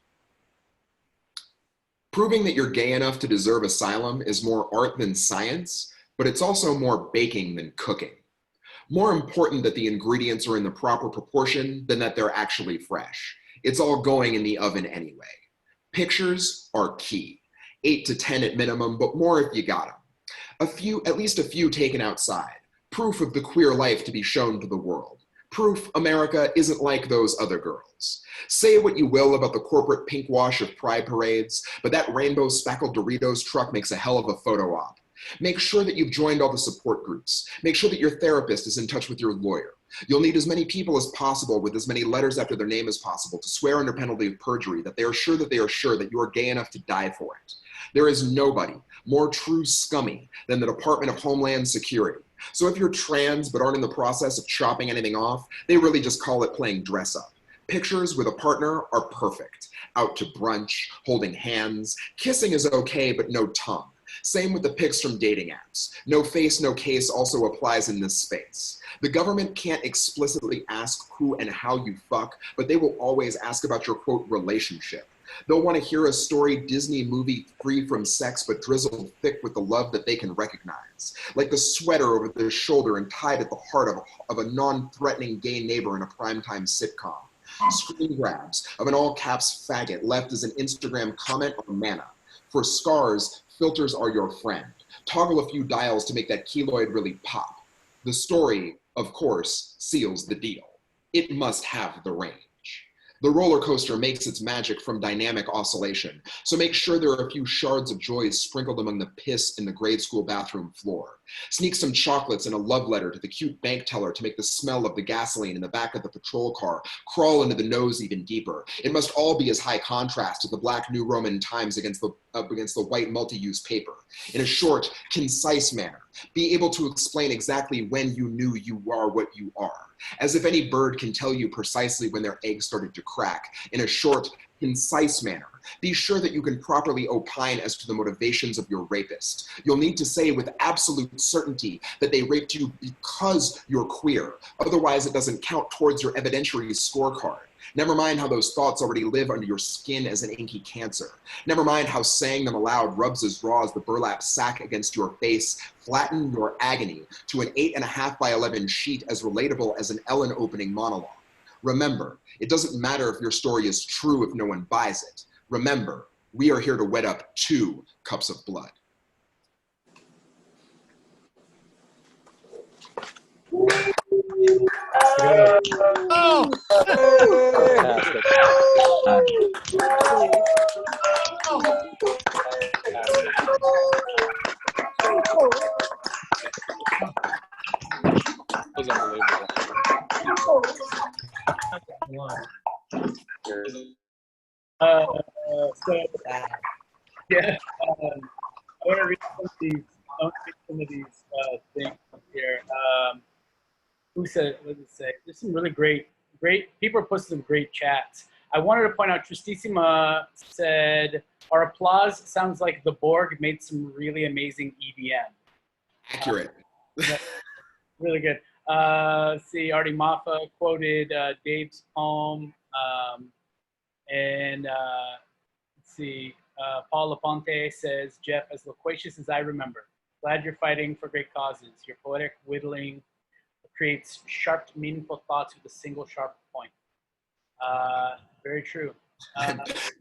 Proving that you're gay enough to deserve asylum is more art than science, but it's also more baking than cooking. More important that the ingredients are in the proper proportion than that they're actually fresh. It's all going in the oven anyway. Pictures are key, 8 to 10 at minimum, but more if you got them. At least a few taken outside. Proof of the queer life to be shown to the world. Proof America isn't like those other girls. Say what you will about the corporate pink wash of pride parades, but that rainbow speckled Doritos truck makes a hell of a photo op. Make sure that you've joined all the support groups. Make sure that your therapist is in touch with your lawyer. You'll need as many people as possible with as many letters after their name as possible to swear under penalty of perjury that they are sure that you are gay enough to die for it. There is nobody more true scummy than the Department of Homeland Security. So if you're trans but aren't in the process of chopping anything off, they really just call it playing dress up. Pictures with a partner are perfect. Out to brunch, holding hands. Kissing is okay, but no tongue. Same with the pics from dating apps. No face, no case also applies in this space. The government can't explicitly ask who and how you fuck, but they will always ask about your, quote, relationship. They'll want to hear a story Disney movie free from sex but drizzled thick with the love that they can recognize. Like the sweater over their shoulder and tied at the heart of a non-threatening gay neighbor in a primetime sitcom. Screen grabs of an all-caps faggot left as an Instagram comment or manna. For scars, filters are your friend. Toggle a few dials to make that keloid really pop. The story, of course, seals the deal. It must have the range. The roller coaster makes its magic from dynamic oscillation, so make sure there are a few shards of joy sprinkled among the piss in the grade school bathroom floor. Sneak some chocolates and a love letter to the cute bank teller to make the smell of the gasoline in the back of the patrol car crawl into the nose even deeper. It must all be as high contrast as the black New Roman Times against the white multi-use paper. In a short, concise manner, be able to explain exactly when you knew you are what you are. As if any bird can tell you precisely when their egg started to crack. In a short, concise manner, Be sure that you can properly opine as to the motivations of your rapist. You'll need to say with absolute certainty that they raped you because you're queer. Otherwise, it doesn't count towards your evidentiary scorecard. Never mind how those thoughts already live under your skin as an inky cancer. Never mind how saying them aloud rubs as raw as the burlap sack against your face, flatten your agony to an 8.5 by 11 sheet as relatable as an Ellen opening monologue. Remember, it doesn't matter if your story is true if no one buys it. Remember, we are here to wet up 2 cups of blood. Oh! Fantastic. That was unbelievable. So yeah, I want to read some of these things here. Who said? What did it say? There's some really great people are posting some great chats. I wanted to point out Tristissima said, "Our applause sounds like the Borg made some really amazing EDM." Accurate. Really good. Let's see, Artie Maffa quoted Dave's poem. And let's see, Paul Laponte says, Geoff, as loquacious as I remember. Glad you're fighting for great causes. Your poetic whittling creates sharp, meaningful thoughts with a single sharp point. Very true.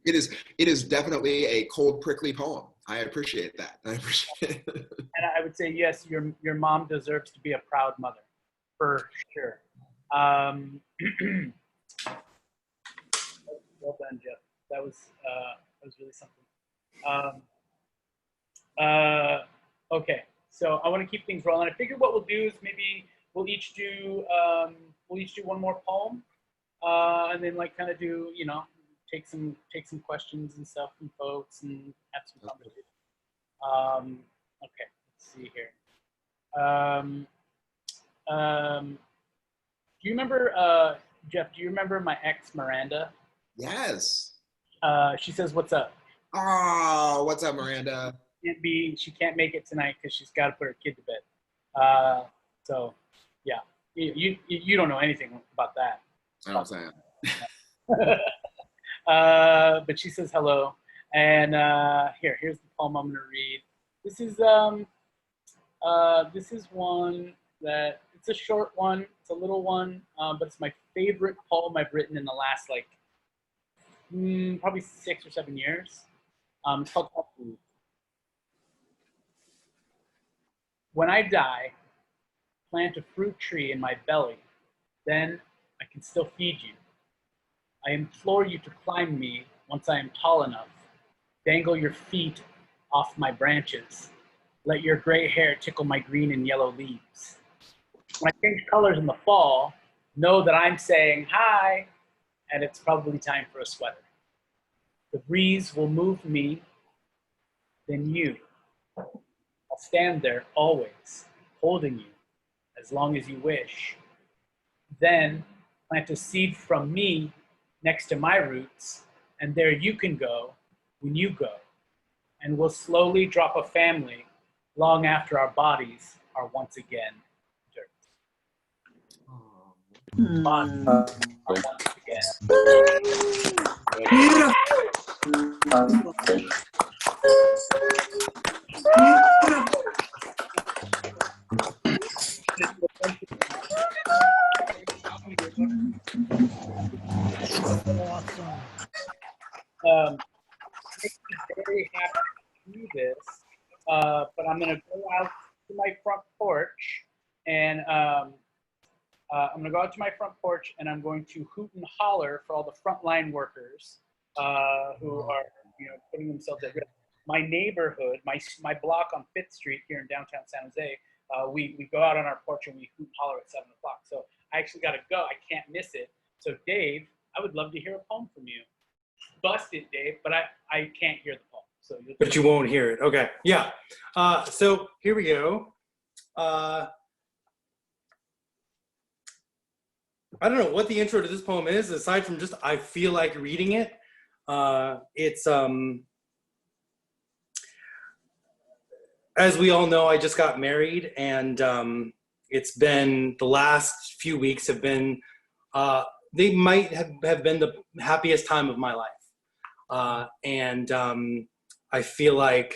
It is definitely a cold, prickly poem. I appreciate that. I appreciate it. And I would say, yes, your mom deserves to be a proud mother, for sure. Well done, Geoff. That was really something. Okay, so I want to keep things rolling. I figured what we'll do is maybe we'll each do one more poem, and then like kind of do, you know, take some questions and stuff from folks and have some conversation. Okay, let's see here. Do you remember, Geoff? Do you remember my ex Miranda? Yes. She says, "What's up?" Oh, what's up, Miranda? She can't make it tonight because she's got to put her kid to bed. So, yeah, you don't know anything about that. I know what I'm saying. But she says hello, and here's the poem I'm gonna read. This is one that it's a short one. It's a little one, but it's my favorite poem I've written in the last like probably 6 or 7 years. It's called Food. When I die, plant a fruit tree in my belly, then I can still feed you. I implore you to climb me once I am tall enough. Dangle your feet off my branches. Let your gray hair tickle my green and yellow leaves. When I change colors in the fall, know that I'm saying hi, and it's probably time for a sweater. The breeze will move me, then you. I'll stand there always, holding you, as long as you wish. Then plant a seed from me next to my roots, and there you can go when you go. And we'll slowly drop a family long after our bodies are once again dirt. Bodies are once again. Makes me very happy to do this, but I'm gonna go out to my front porch, and I'm gonna go out to my front porch, and I'm going to hoot and holler for all the frontline workers who are, you know, putting themselves at risk. My neighborhood, my block on 5th Street here in downtown San Jose, we go out on our porch and we hoot and holler at 7 o'clock. So I actually got to go. I can't miss it. So Dave, I would love to hear a poem from you. Bust it, Dave, but I can't hear the poem. So but you won't hear it. Okay. Yeah. So here we go. I don't know what the intro to this poem is, aside from just I feel like reading it. It's as we all know, I just got married, and it's been, the last few weeks have been, they might have been the happiest time of my life. And I feel like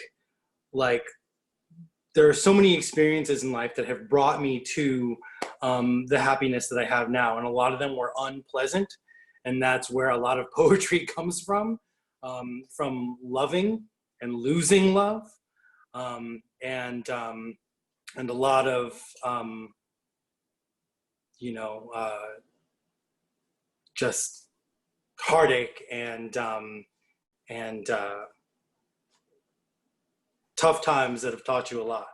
there are so many experiences in life that have brought me to the happiness that I have now. And a lot of them were unpleasant. And that's where a lot of poetry comes from loving and losing love. And a lot of, just heartache and tough times that have taught you a lot.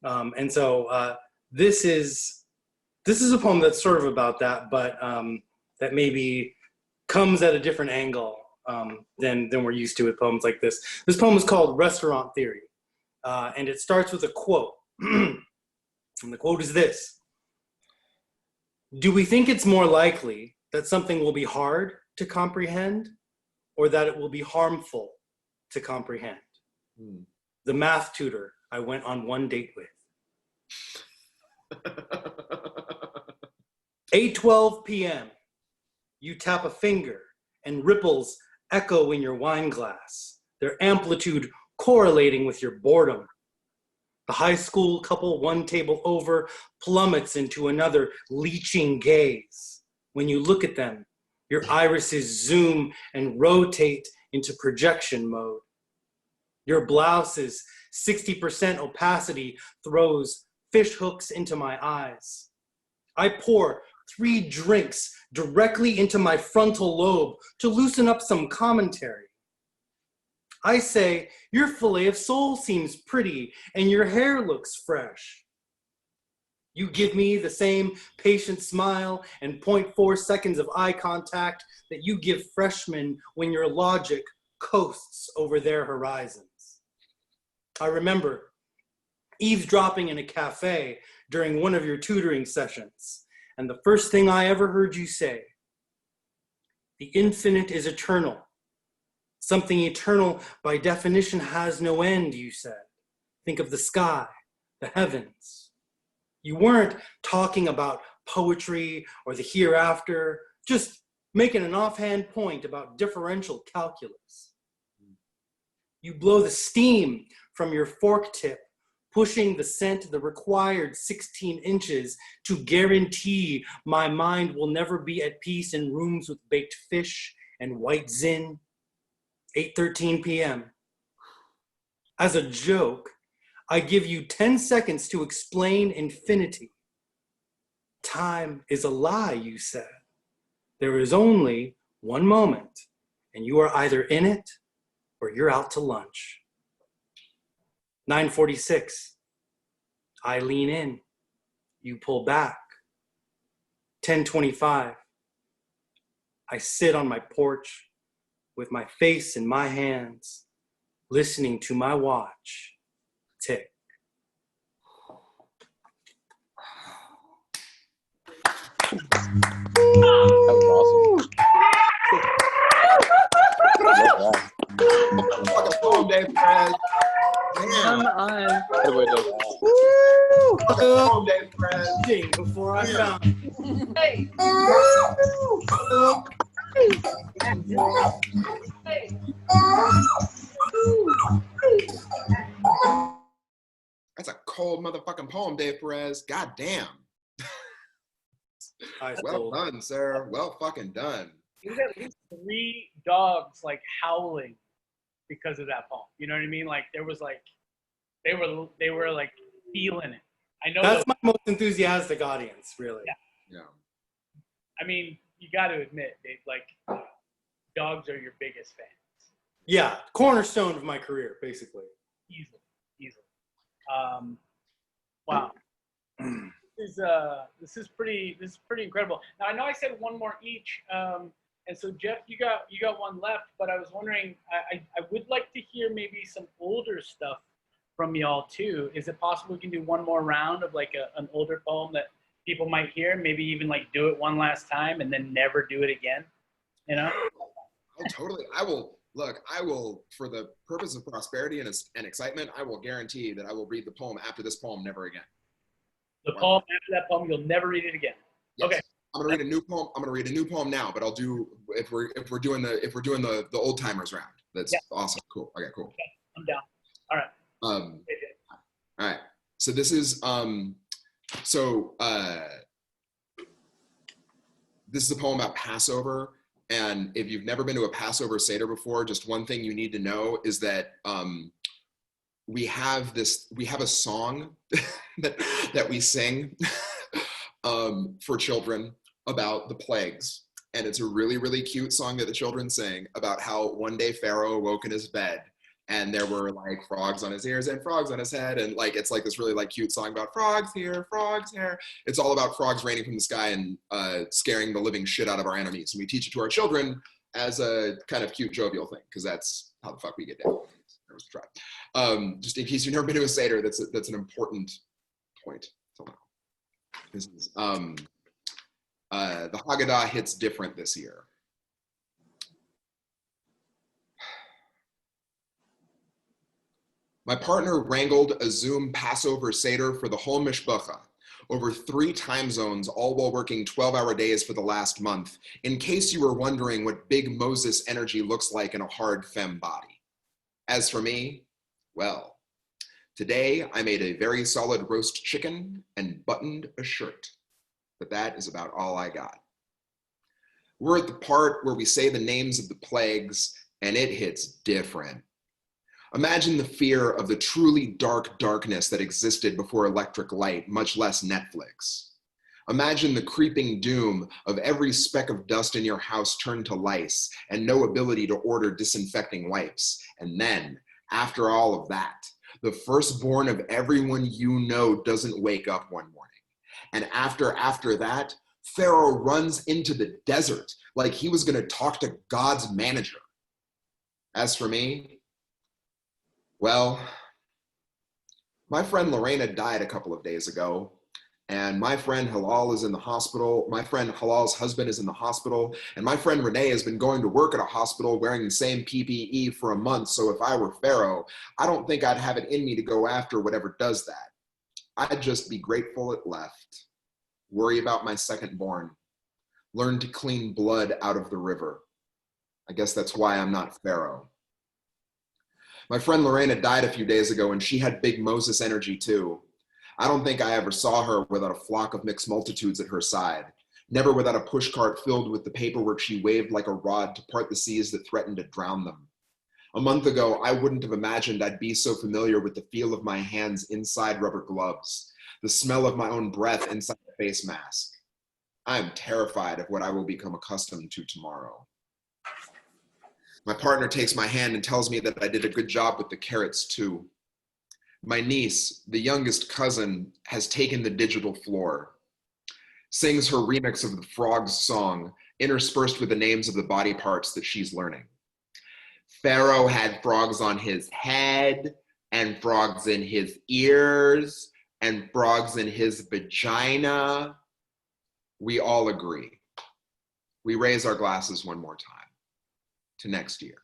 And so this is a poem that's sort of about that, but that maybe comes at a different angle than we're used to with poems like this. This poem is called Restaurant Theory, and it starts with a quote. And the quote is this: "Do we think it's more likely that something will be hard to comprehend, or that it will be harmful to comprehend?" The math tutor I went on one date with. 8:12 p.m. You tap a finger and ripples echo in your wine glass, their amplitude correlating with your boredom. The high school couple one table over plummets into another leeching gaze. When you look at them, your irises zoom and rotate into projection mode. Your blouse's 60% opacity throws fish hooks into my eyes. I pour 3 drinks directly into my frontal lobe to loosen up some commentary. I say, your fillet of sole seems pretty and your hair looks fresh. You give me the same patient smile and 0.4 seconds of eye contact that you give freshmen when your logic coasts over their horizons. I remember eavesdropping in a cafe during one of your tutoring sessions, and the first thing I ever heard you say, "The infinite is eternal. Something eternal by definition has no end," you said. Think of the sky, the heavens. You weren't talking about poetry or the hereafter, just making an offhand point about differential calculus. You blow the steam from your fork tip, pushing the scent the required 16 inches to guarantee my mind will never be at peace in rooms with baked fish and white zin. 8:13 p.m. As a joke, I give you 10 seconds to explain infinity. Time is a lie, you said. There is only one moment, and you are either in it or you're out to lunch. 9:46. I lean in. You pull back. 10:25. I sit on my porch with my face in my hands, listening to my watch tick. That was awesome. Love that. Fucking poem day, Perez. Come on. That way does that. Fucking poem day, Perez. Ding, before I found Hey. That's a cold motherfucking poem, Dave Perez. God damn. Well done, sir. Well fucking done. There's at least 3 dogs like howling because of that poem. You know what I mean? Like there was like they were like feeling it. I know that's my most enthusiastic audience, really. Yeah. I mean, you got to admit, Dave, like dogs are your biggest fans. Yeah, cornerstone of my career, basically. Easily. Wow. This is pretty incredible. Now I know I said one more each, and so Geoff, you got one left, but I was wondering, I would like to hear maybe some older stuff from y'all too. Is it possible we can do one more round of like an older poem that people might hear, maybe even like do it one last time and then never do it again? You know? I'll totally, I will, for the purpose of prosperity and excitement, I will guarantee that I will read the poem after this poem never again. The poem after that poem, you'll never read it again. Yes. Okay. I'm gonna read a new poem. I'm gonna read a new poem now, but I'll do if we're doing the old timers round. That's awesome. Cool. Okay, cool. Okay. I'm down. All right. All right. So this is this is a poem about Passover. And if you've never been to a Passover Seder before, just one thing you need to know is that we have a song that we sing for children about the plagues. And it's a really, really cute song that the children sing about how one day Pharaoh awoke in his bed and there were like frogs on his ears and frogs on his head. And like, it's like this really like cute song about frogs here, frogs here. It's all about frogs raining from the sky and scaring the living shit out of our enemies. And we teach it to our children as a kind of cute jovial thing, because that's how the fuck we get down. That was the try. Just in case you've never been to a Seder, that's an important point. This is, the Haggadah hits different this year. My partner wrangled a Zoom Passover Seder for the whole mishpacha over 3 time zones, all while working 12-hour days for the last month, in case you were wondering what big Moses energy looks like in a hard femme body. As for me, well, today I made a very solid roast chicken and buttoned a shirt, but that is about all I got. We're at the part where we say the names of the plagues and it hits different. Imagine the fear of the truly dark darkness that existed before electric light, much less Netflix. Imagine the creeping doom of every speck of dust in your house turned to lice and no ability to order disinfecting wipes. And then, after all of that, the firstborn of everyone you know doesn't wake up one morning. And after that, Pharaoh runs into the desert like he was going to talk to God's manager. As for me, well, my friend Lorena died a couple of days ago, and my friend Halal is in the hospital. My friend Halal's husband is in the hospital, and my friend Renee has been going to work at a hospital wearing the same PPE for a month. So if I were Pharaoh, I don't think I'd have it in me to go after whatever does that. I'd just be grateful it left. Worry about my second-born. Learn to clean blood out of the river. I guess that's why I'm not Pharaoh. My friend Lorena died a few days ago, and she had big Moses energy too. I don't think I ever saw her without a flock of mixed multitudes at her side, never without a pushcart filled with the paperwork she waved like a rod to part the seas that threatened to drown them. A month ago, I wouldn't have imagined I'd be so familiar with the feel of my hands inside rubber gloves, the smell of my own breath inside a face mask. I am terrified of what I will become accustomed to tomorrow. My partner takes my hand and tells me that I did a good job with the carrots too. My niece, the youngest cousin, has taken the digital floor, sings her remix of the Frogs song, interspersed with the names of the body parts that she's learning. Pharaoh had frogs on his head, and frogs in his ears, and frogs in his vagina. We all agree. We raise our glasses one more time to next year.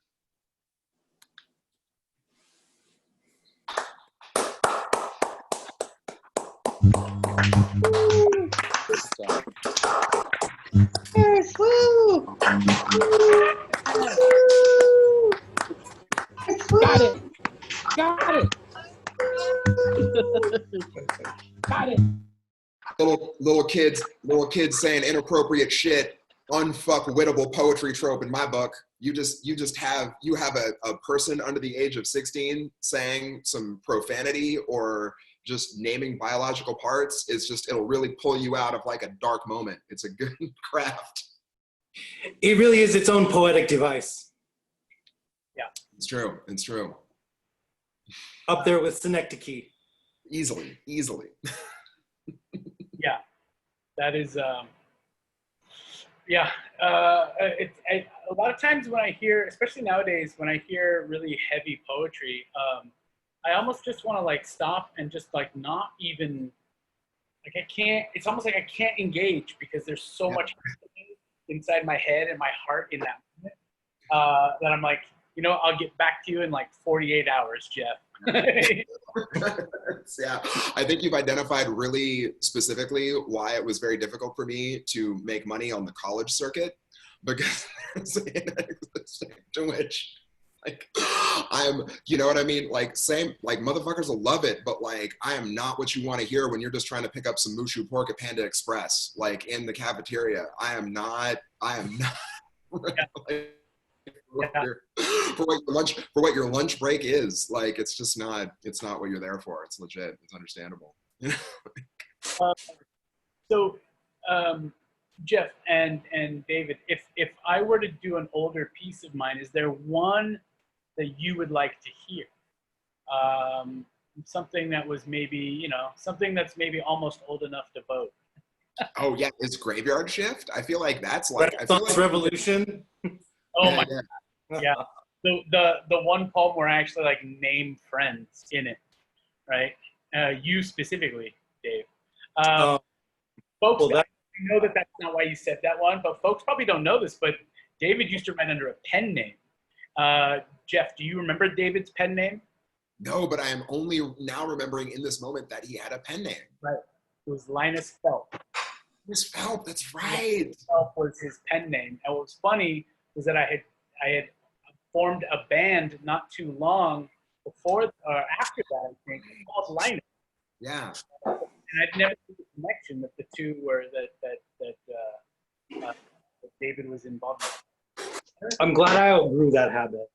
Yes, woo! Got it. Got it. Got it. Little kids saying inappropriate shit, unfuckwittable poetry trope in my book. You have a person under the age of 16 saying some profanity or just naming biological parts. It'll really pull you out of like a dark moment. It's a good craft. It really is its own poetic device. Yeah. It's true. It's true. Up there with synecdoche. Easily. Yeah, that is, a lot of times when I hear, especially nowadays, when I hear really heavy poetry, I almost just want to like stop and just like not even, like I can't, it's almost like I can't engage because there's so much inside my head and my heart in that moment. that I'm like, you know, I'll get back to you in like 48 hours, Geoff. Yeah, I think you've identified really specifically why it was very difficult for me to make money on the college circuit, because there's an extent to which, like, I'm, you know what I mean? Like, same, like, motherfuckers will love it, but like, I am not what you want to hear when you're just trying to pick up some mushu pork at Panda Express, like in the cafeteria. I am not. Like, for what your lunch break is, like, it's just not, it's not what you're there for. It's legit. It's understandable. So, Geoff and David, if I were to do an older piece of mine, is there one that you would like to hear? Something that was maybe, you know, something that's maybe almost old enough to vote. Oh yeah, it's Graveyard Shift. I feel like that's like, I feel like Revolution. Oh my God. Yeah. The one poem where I actually like name friends in it, right? You specifically, Dave. Folks, well, I know that that's not why you said that one, but folks probably don't know this, but David used to write under a pen name. Geoff, do you remember David's pen name? No, but I am only now remembering in this moment that he had a pen name. Right. It was Linus Phelps. Linus Phelps, that's right. Phelps was his pen name. And what was funny was that I had formed a band not too long before or after that, I think, called Linus. Yeah. And I'd never seen the connection that the two were that David was involved with. I'm glad I outgrew that habit.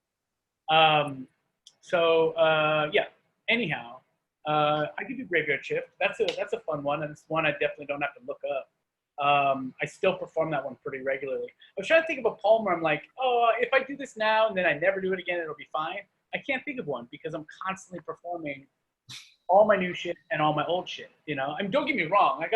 Yeah. Anyhow, I could do Graveyard Shift. That's a fun one, and it's one I definitely don't have to look up. I still perform that one pretty regularly. I was trying to think of a poem where I'm like, oh, if I do this now and then I never do it again, it'll be fine. I can't think of one because I'm constantly performing all my new shit and all my old shit. You know, I mean, don't get me wrong. I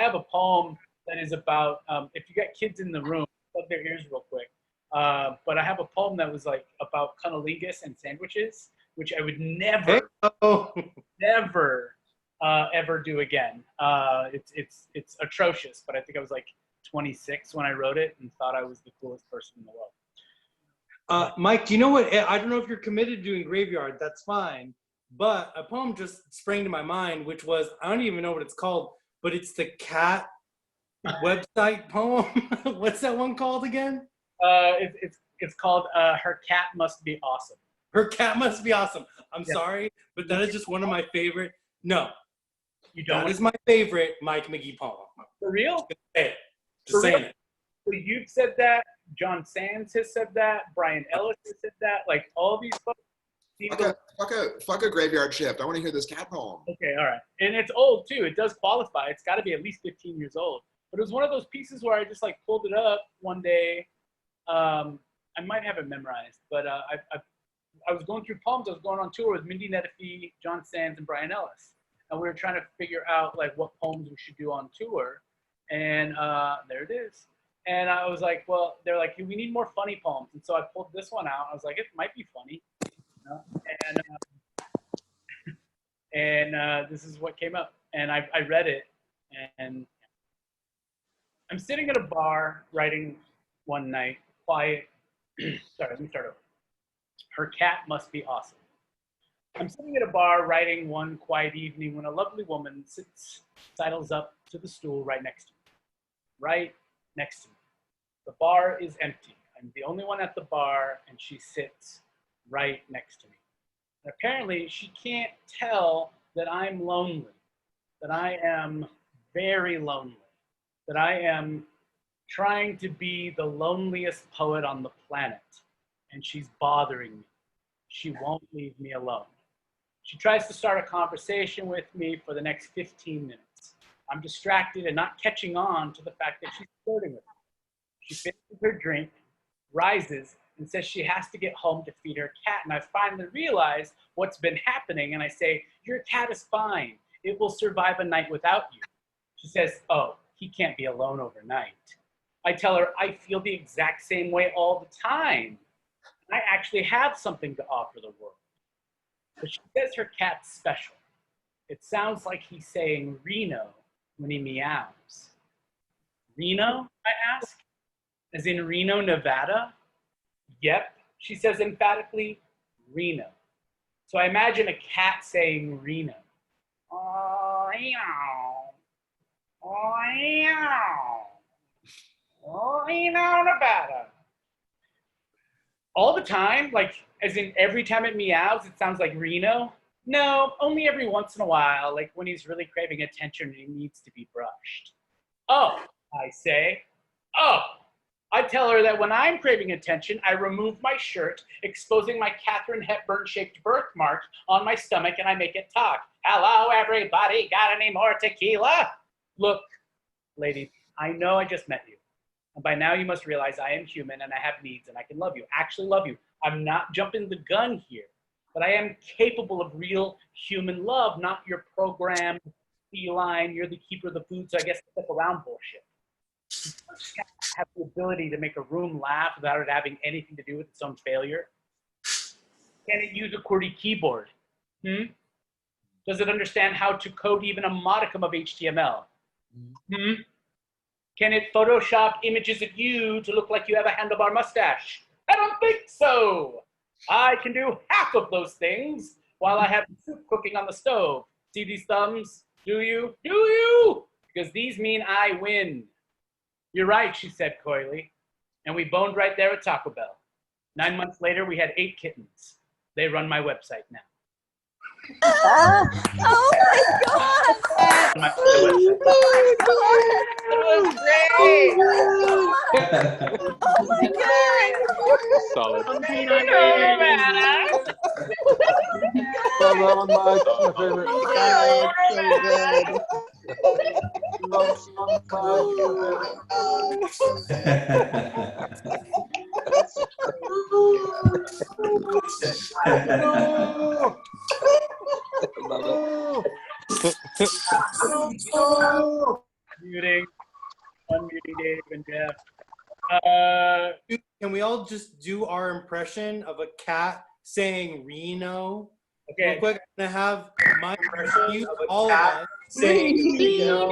have a poem that is about if you got kids in the room, plug their ears real quick. But I have a poem that was like about cunnilingus and sandwiches, which I would never ever do again. It's atrocious, but I think I was like 26 when I wrote it and thought I was the coolest person in the world. Mike, do you know what? I don't know if you're committed to doing Graveyard. That's fine. But a poem just sprang to my mind, which was, I don't even know what it's called, but it's the cat website poem. What's that one called again? It's called Her Cat Must Be Awesome. Her Cat Must Be Awesome. I'm sorry, but that is just one of my favorite. No, you don't. That is my favorite Mike McGee poem. For real? Just saying it. So you've said that. John Sands has said that. Brian Ellis has said that. Like all these folks. Fuck a Graveyard Shift. I want to hear this cat poem. Okay, all right. And it's old too. It does qualify. It's got to be at least 15 years old. But it was one of those pieces where I just like pulled it up one day. I might have it memorized, but I was going through poems. I was going on tour with Mindy Nettifee, John Sands, and Brian Ellis. And we were trying to figure out like what poems we should do on tour. And there it is. And I was like, well, they're like, we need more funny poems. And so I pulled this one out. I was like, it might be funny. You know? And this is what came up. And I read it. And I'm sitting at a bar writing one night, quiet. Sorry, let me start over. Her cat must be awesome. I'm sitting at a bar writing one quiet evening when a lovely woman sidles up to the stool right next to me. Right next to me. The bar is empty. I'm the only one at the bar, and she sits right next to me. And apparently, she can't tell that I'm lonely, that I am very lonely, that I am trying to be the loneliest poet on the planet, and she's bothering me. She won't leave me alone. She tries to start a conversation with me for the next 15 minutes. I'm distracted and not catching on to the fact that she's flirting with me. She finishes her drink, rises, and says she has to get home to feed her cat. And I finally realize what's been happening, and I say, your cat is fine. It will survive a night without you. She says, oh, he can't be alone overnight. I tell her I feel the exact same way all the time. I actually have something to offer the world. But she says her cat's special. It sounds like he's saying Reno when he meows. Reno, I ask? As in Reno, Nevada? Yep, she says emphatically, Reno. So I imagine a cat saying Reno. Oh, Reno. Oh, Reno. Oh, Reno, Nevada. All the time, like, as in every time it meows, it sounds like Reno. No, only every once in a while, like when he's really craving attention and he needs to be brushed. Oh, I say. Oh, I tell her that when I'm craving attention, I remove my shirt, exposing my Katherine Hepburn-shaped birthmark on my stomach, and I make it talk. Hello, everybody. Got any more tequila? Look, lady, I know I just met you. And by now you must realize I am human and I have needs and I can love you. Actually love you. I'm not jumping the gun here, but I am capable of real human love, not your programmed feline, you're the keeper of the food, so I guess stick around bullshit. Have the ability to make a room laugh without it having anything to do with its own failure? Can it use a QWERTY keyboard? Does it understand how to code even a modicum of HTML? Can it Photoshop images of you to look like you have a handlebar mustache? I don't think so. I can do half of those things while I have soup cooking on the stove. See these thumbs? Do you? Do you? Because these mean I win. You're right, she said coyly. And we boned right there at Taco Bell. 9 months later, we had 8 kittens. They run my website now. Oh my God! My That was great! Oh my God! Solid. Oh Well done, Mike. My favorite. Muting. Unmuting Dave and Geoff. Can we all just do our impression of a cat saying Reno? Okay. Real quick, I'm gonna have my impression of all of us saying Reno.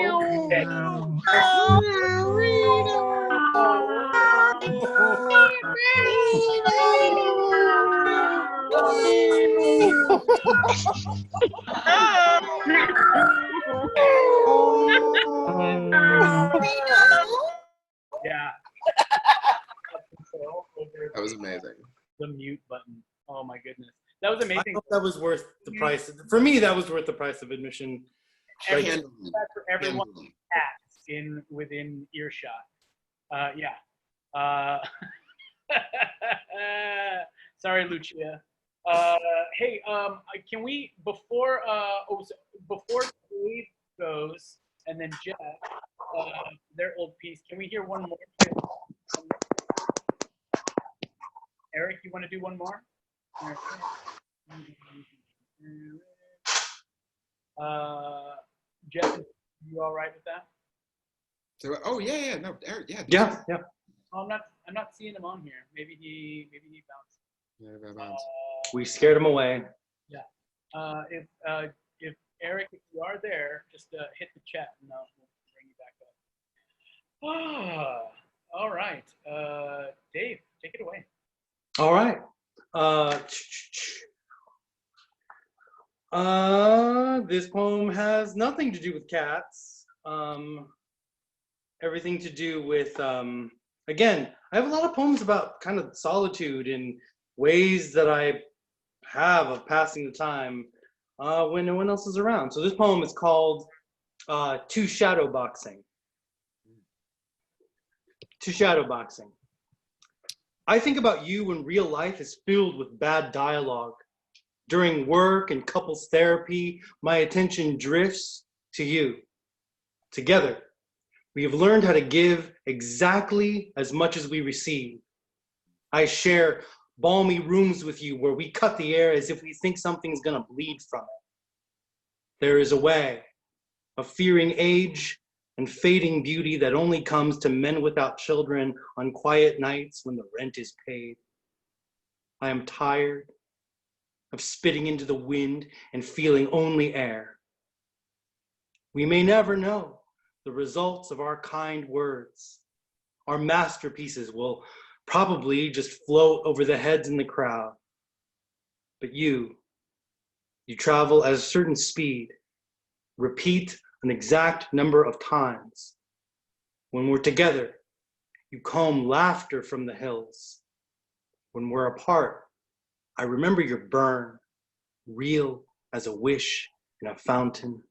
Yeah. That was amazing. The mute button. Oh my goodness. That was I amazing. hope that was worth the price. For me, that was worth the price of admission. Every- Handily. for everyone Handily. cats within earshot. Yeah. Sorry, Lucia. Hey, can we before Dave goes and then Jeff, their old piece. Can we hear one more? Eric, you want to do one more? Jeff, you all right with that? So, oh yeah, no, Eric, yeah. Yeah. Oh, I'm not seeing him on here. Maybe he bounced. Yeah, bounce. We scared him away. Yeah. If Eric, if you are there, just hit the chat and we'll bring you back up. All right. Dave, take it away. All right. This poem has nothing to do with cats. Everything to do with, again, I have a lot of poems about kind of solitude and ways that I have of passing the time when no one else is around. So this poem is called To Shadowboxing. To Shadowboxing. I think about you when real life is filled with bad dialogue. During work and couples therapy, my attention drifts to you. Together, we have learned how to give exactly as much as we receive. I share balmy rooms with you where we cut the air as if we think something's gonna bleed from it. There is a way of fearing age and fading beauty that only comes to men without children on quiet nights when the rent is paid. I am tired of spitting into the wind and feeling only air. We may never know the results of our kind words. Our masterpieces will probably just float over the heads in the crowd. But you travel at a certain speed, repeat an exact number of times. When we're together, you comb laughter from the hills. When we're apart, I remember your burn, real as a wish in a fountain.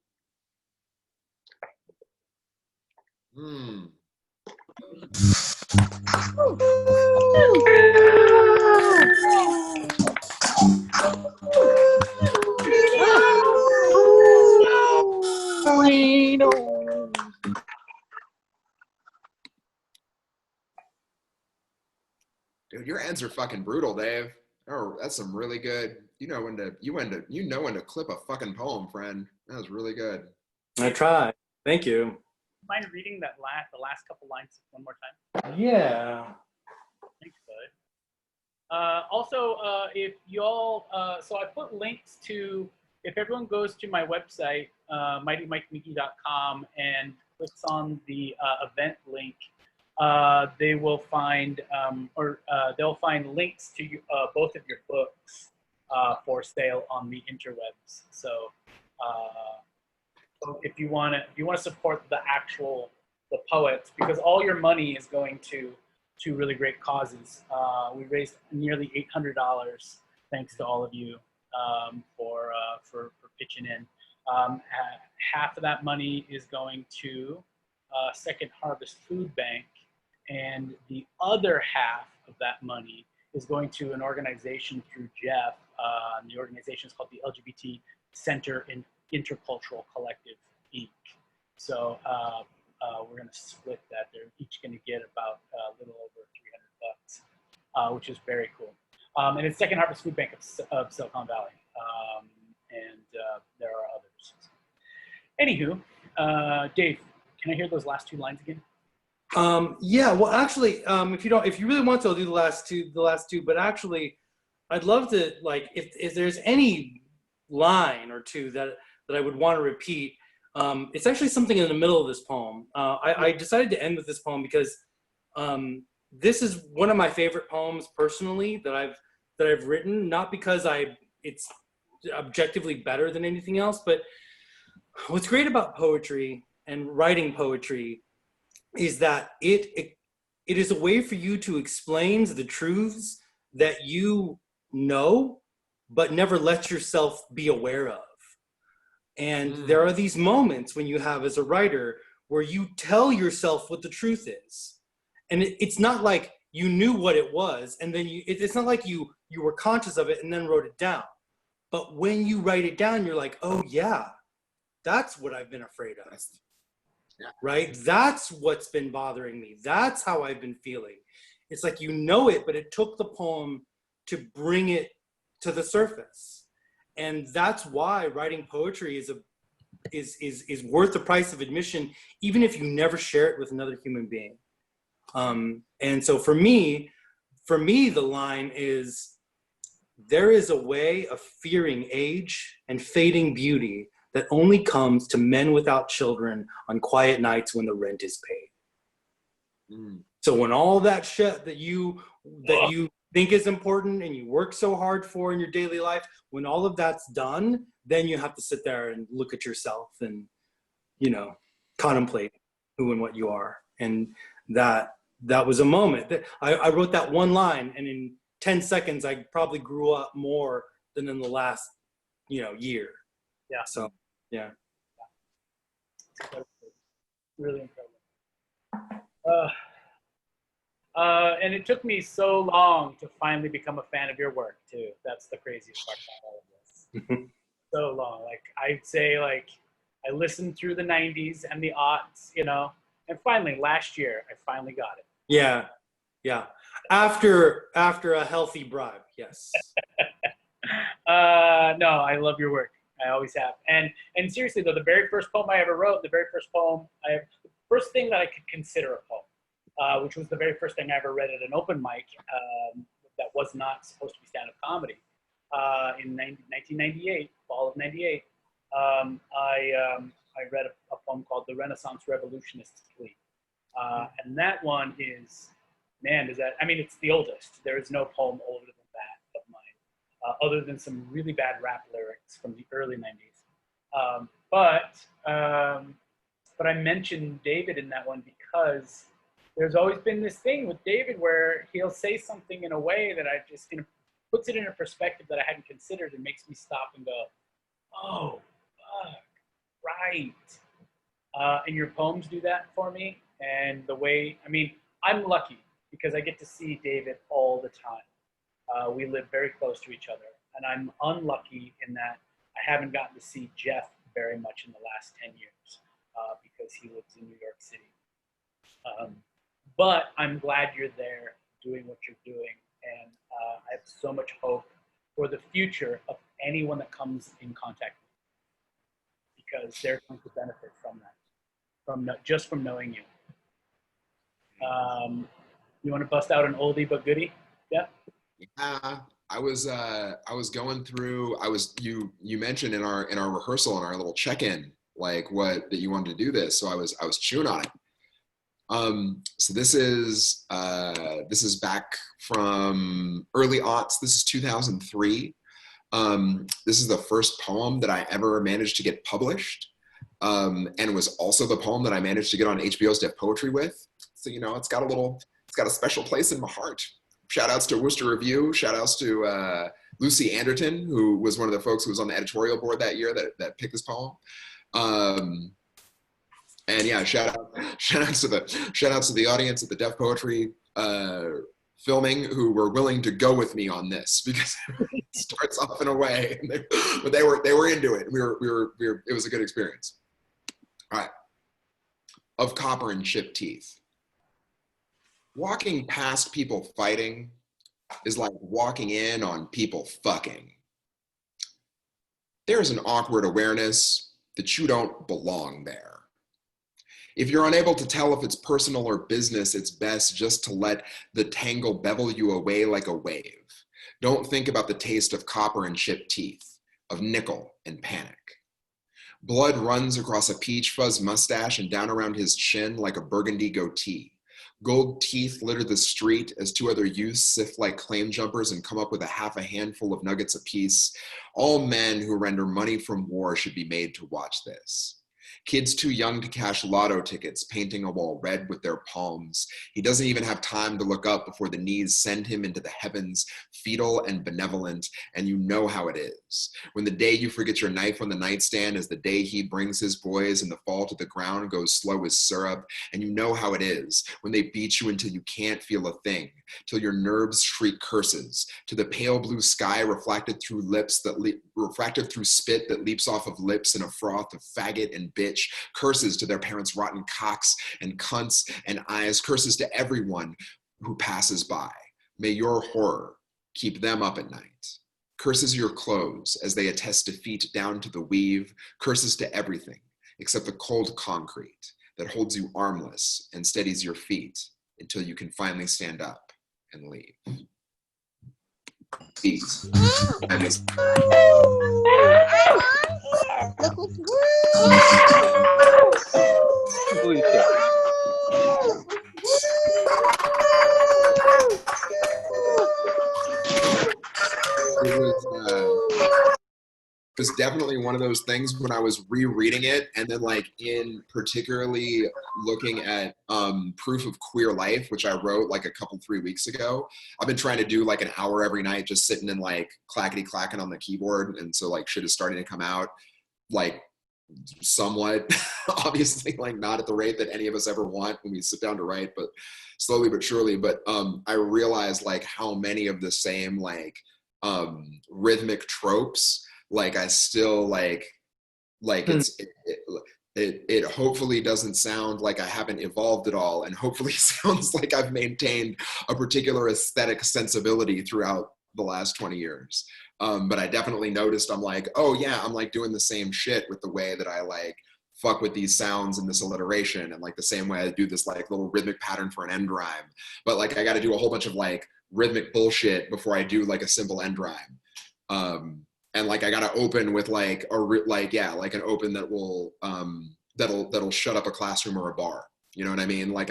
Dude, your ends are fucking brutal, Dave. Oh, that's some really good. You know when to clip a fucking poem, friend. That was really good. I tried. Thank you. Mind reading the last couple lines one more time? Yeah. Thanks, bud. Also, if y'all, so I put links to, if everyone goes to my website, mightymikemickey.com, and clicks on the event link, they will find, they'll find links to both of your books for sale on the interwebs. So if you want to support the poets, because all your money is going to really great causes. We raised nearly $800 thanks to all of you for pitching in. Half of that money is going to Second Harvest Food Bank, and the other half of that money is going to an organization through Geoff. The organization is called the LGBT Center in Intercultural Collective, Inc. So we're going to split that. They're each going to get about a little over $300, which is very cool. And it's Second Harvest Food Bank of Silicon Valley, and there are others. Anywho, Dave, can I hear those last two lines again? Yeah, well, actually, if you really want to, I'll do the last two. But actually, I'd love to, like, if there's any line or two that I would want to repeat. It's actually something in the middle of this poem. I decided to end with this poem because this is one of my favorite poems personally that I've written. Not because it's objectively better than anything else, but what's great about poetry and writing poetry is that it is a way for you to explain the truths that you know, but never let yourself be aware of. And there are these moments when you have as a writer where you tell yourself what the truth is. And it's not like you knew what it was, and then it's not like you were conscious of it and then wrote it down. But when you write it down, you're like, oh yeah, that's what I've been afraid of. Yeah. Right? That's what's been bothering me. That's how I've been feeling. It's like you know it, but it took the poem to bring it to the surface. And that's why writing poetry is worth the price of admission, even if you never share it with another human being. And so for me, the line is, there is a way of fearing age and fading beauty that only comes to men without children on quiet nights when the rent is paid. So when all that shit that you think is important and you work so hard for in your daily life, when all of that's done, then you have to sit there and look at yourself and, contemplate who and what you are. And that was a moment that I wrote that one line, and in 10 seconds, I probably grew up more than in the last, year. Yeah. So, yeah. Really incredible. And it took me so long to finally become a fan of your work too. That's the craziest part about all of this. So long. Like I'd say, like I listened through the 90s and the aughts, and finally last year I finally got it. Yeah. Yeah. After a healthy bribe, yes. No, I love your work. I always have. And seriously though, the very first poem I ever wrote, the first thing that I could consider a poem, which was the very first thing I ever read at an open mic that was not supposed to be stand-up comedy. In 1998, fall of 98, I read a poem called The Renaissance Revolutionist's Plea. And that one is man, I mean, it's the oldest. There is no poem older than that of mine, other than some really bad rap lyrics from the early 90s. But I mentioned David in that one because there's always been this thing with David where he'll say something in a way that I just, puts it in a perspective that I hadn't considered and makes me stop and go, oh, fuck, right. And your poems do that for me. And the way, I mean, I'm lucky because I get to see David all the time. We live very close to each other. And I'm unlucky in that I haven't gotten to see Geoff very much in the last 10 years because he lives in New York City. But I'm glad you're there doing what you're doing. And I have so much hope for the future of anyone that comes in contact with me because they're going to benefit from that, just from knowing you. You want to bust out an oldie but goodie? Yeah. Yeah, I was going through. You mentioned in our rehearsal, in our little check-in, like that you wanted to do this. So I was chewing on it. So this is back from early aughts. This is 2003. This is the first poem that I ever managed to get published. And it was also the poem that I managed to get on HBO's Def Poetry with. So, it's got a special place in my heart. Shout outs to Worcester Review. Shout outs to Lucy Anderton, who was one of the folks who was on the editorial board that year that picked this poem. And yeah, shout outs to the audience at the Def Poetry filming who were willing to go with me on this because it starts off in a way, but they were into it. It was a good experience. All right. Of copper and chipped teeth. Walking past people fighting is like walking in on people fucking. There's an awkward awareness that you don't belong there. If you're unable to tell if it's personal or business, it's best just to let the tangle bevel you away like a wave. Don't think about the taste of copper and chipped teeth, of nickel and panic. Blood runs across a peach fuzz mustache and down around his chin like a burgundy goatee. Gold teeth litter the street as two other youths sift like claim jumpers and come up with a handful of nuggets apiece. All men who render money from war should be made to watch this. Kids too young to cash lotto tickets, painting a wall red with their palms. He doesn't even have time to look up before the knees send him into the heavens, fetal and benevolent, and you know how it is. When the day you forget your knife on the nightstand is the day he brings his boys and the fall to the ground goes slow as syrup, and you know how it is. When they beat you until you can't feel a thing, till your nerves shriek curses, to the pale blue sky refracted through spit that leaps off of lips in a froth of faggot and bitch. Curses to their parents' rotten cocks and cunts and eyes. Curses to everyone who passes by. May your horror keep them up at night. Curses your clothes as they attest defeat down to the weave. Curses to everything except the cold concrete that holds you armless and steadies your feet until you can finally stand up and leave. Feet. I miss. It was definitely one of those things when I was rereading it and then like in particularly looking at Proof of Queer Life, which I wrote like 3 weeks ago. I've been trying to do like an hour every night, just sitting and like clackety clacking on the keyboard. And so like shit is starting to come out like somewhat, obviously like not at the rate that any of us ever want when we sit down to write, but slowly but surely. But I realized like how many of the same like rhythmic tropes like I still like it hopefully doesn't sound like I haven't evolved at all, and hopefully sounds like I've maintained a particular aesthetic sensibility throughout the last 20 years. But I definitely noticed I'm like, oh yeah, I'm like doing the same shit with the way that I like fuck with these sounds and this alliteration, and like the same way I do this like little rhythmic pattern for an end rhyme. But like I got to do a whole bunch of like rhythmic bullshit before I do like a simple end rhyme. And like I gotta open with like an open that will that'll shut up a classroom or a bar. You know what I mean? Like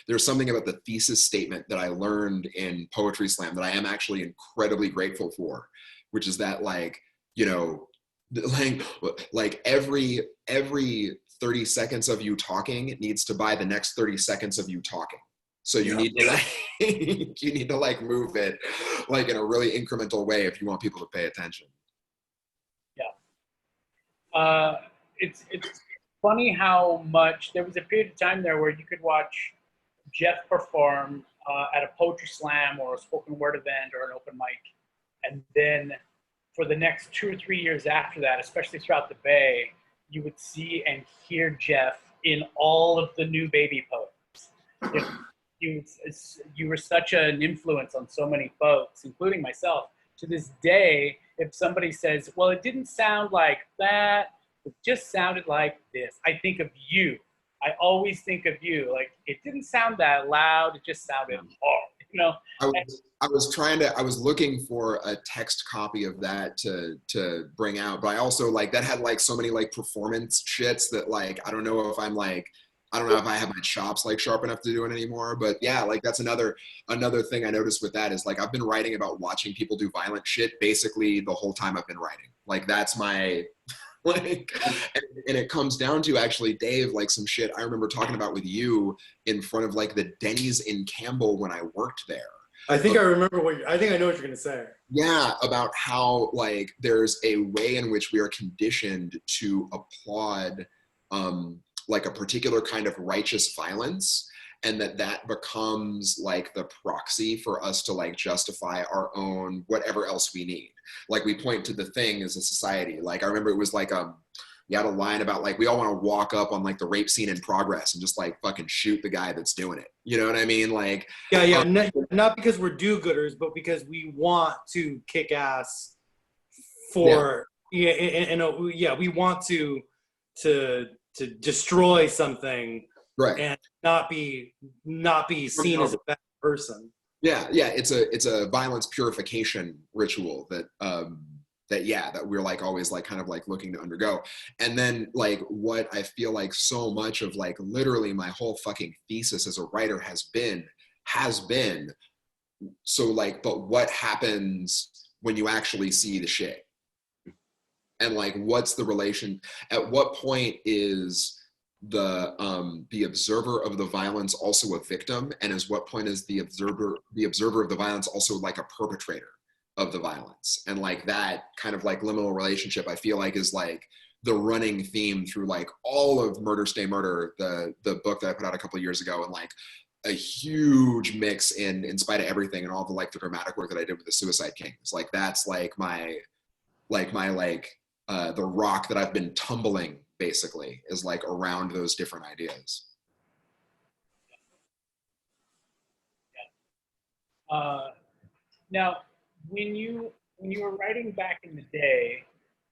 there's something about the thesis statement that I learned in Poetry Slam that I am actually incredibly grateful for, which is that like, you know, like every 30 seconds of you talking needs to buy the next 30 seconds of you talking. So you need to like, you need to like move it like in a really incremental way if you want people to pay attention. Yeah. It's funny how much, there was a period of time there where you could watch Geoff perform at a poetry slam or a spoken word event or an open mic. And then for the next 2 or 3 years after that, especially throughout the Bay, you would see and hear Geoff in all of the new baby poets. You were such an influence on so many folks, including myself. To this day, if somebody says, well, it didn't sound like that, it just sounded like this, I think of you. I always think of you. Like, it didn't sound that loud, it just sounded hard, you know? I was looking for a text copy of that to bring out, but I also like, that had like so many like performance shits that like, I don't know if I have my chops like sharp enough to do it anymore. But yeah, like that's another thing I noticed with that is like, I've been writing about watching people do violent shit basically the whole time I've been writing. Like that's my, like, and it comes down to actually, Dave, like some shit I remember talking about with you in front of like the Denny's in Campbell when I worked there. I think I remember I think I know what you're gonna say. Yeah, about how like there's a way in which we are conditioned to applaud like a particular kind of righteous violence, and that becomes like the proxy for us to like justify our own whatever else we need. Like we point to the thing as a society. Like I remember it was like you had a line about like we all want to walk up on like the rape scene in progress and just like fucking shoot the guy that's doing it. You know what I mean? Like not because we're do-gooders, but because we want to kick ass for we want to destroy something, right, and not be seen as a bad person. Yeah, it's a violence purification ritual that we're like always like kind of like looking to undergo. And then like what I feel like so much of like literally my whole fucking thesis as a writer has been so like, but what happens when you actually see the shit? And like, what's the relation? At what point is the observer of the violence also a victim? And at what point is the observer of the violence also like a perpetrator of the violence? And like that kind of like liminal relationship, I feel like is like the running theme through like all of Murder Stay Murder, the book that I put out a couple of years ago, and like a huge mix in Spite of Everything and all the like the dramatic work that I did with the Suicide Kings. Like that's like my the rock that I've been tumbling basically is like around those different ideas. Now, when you were writing back in the day,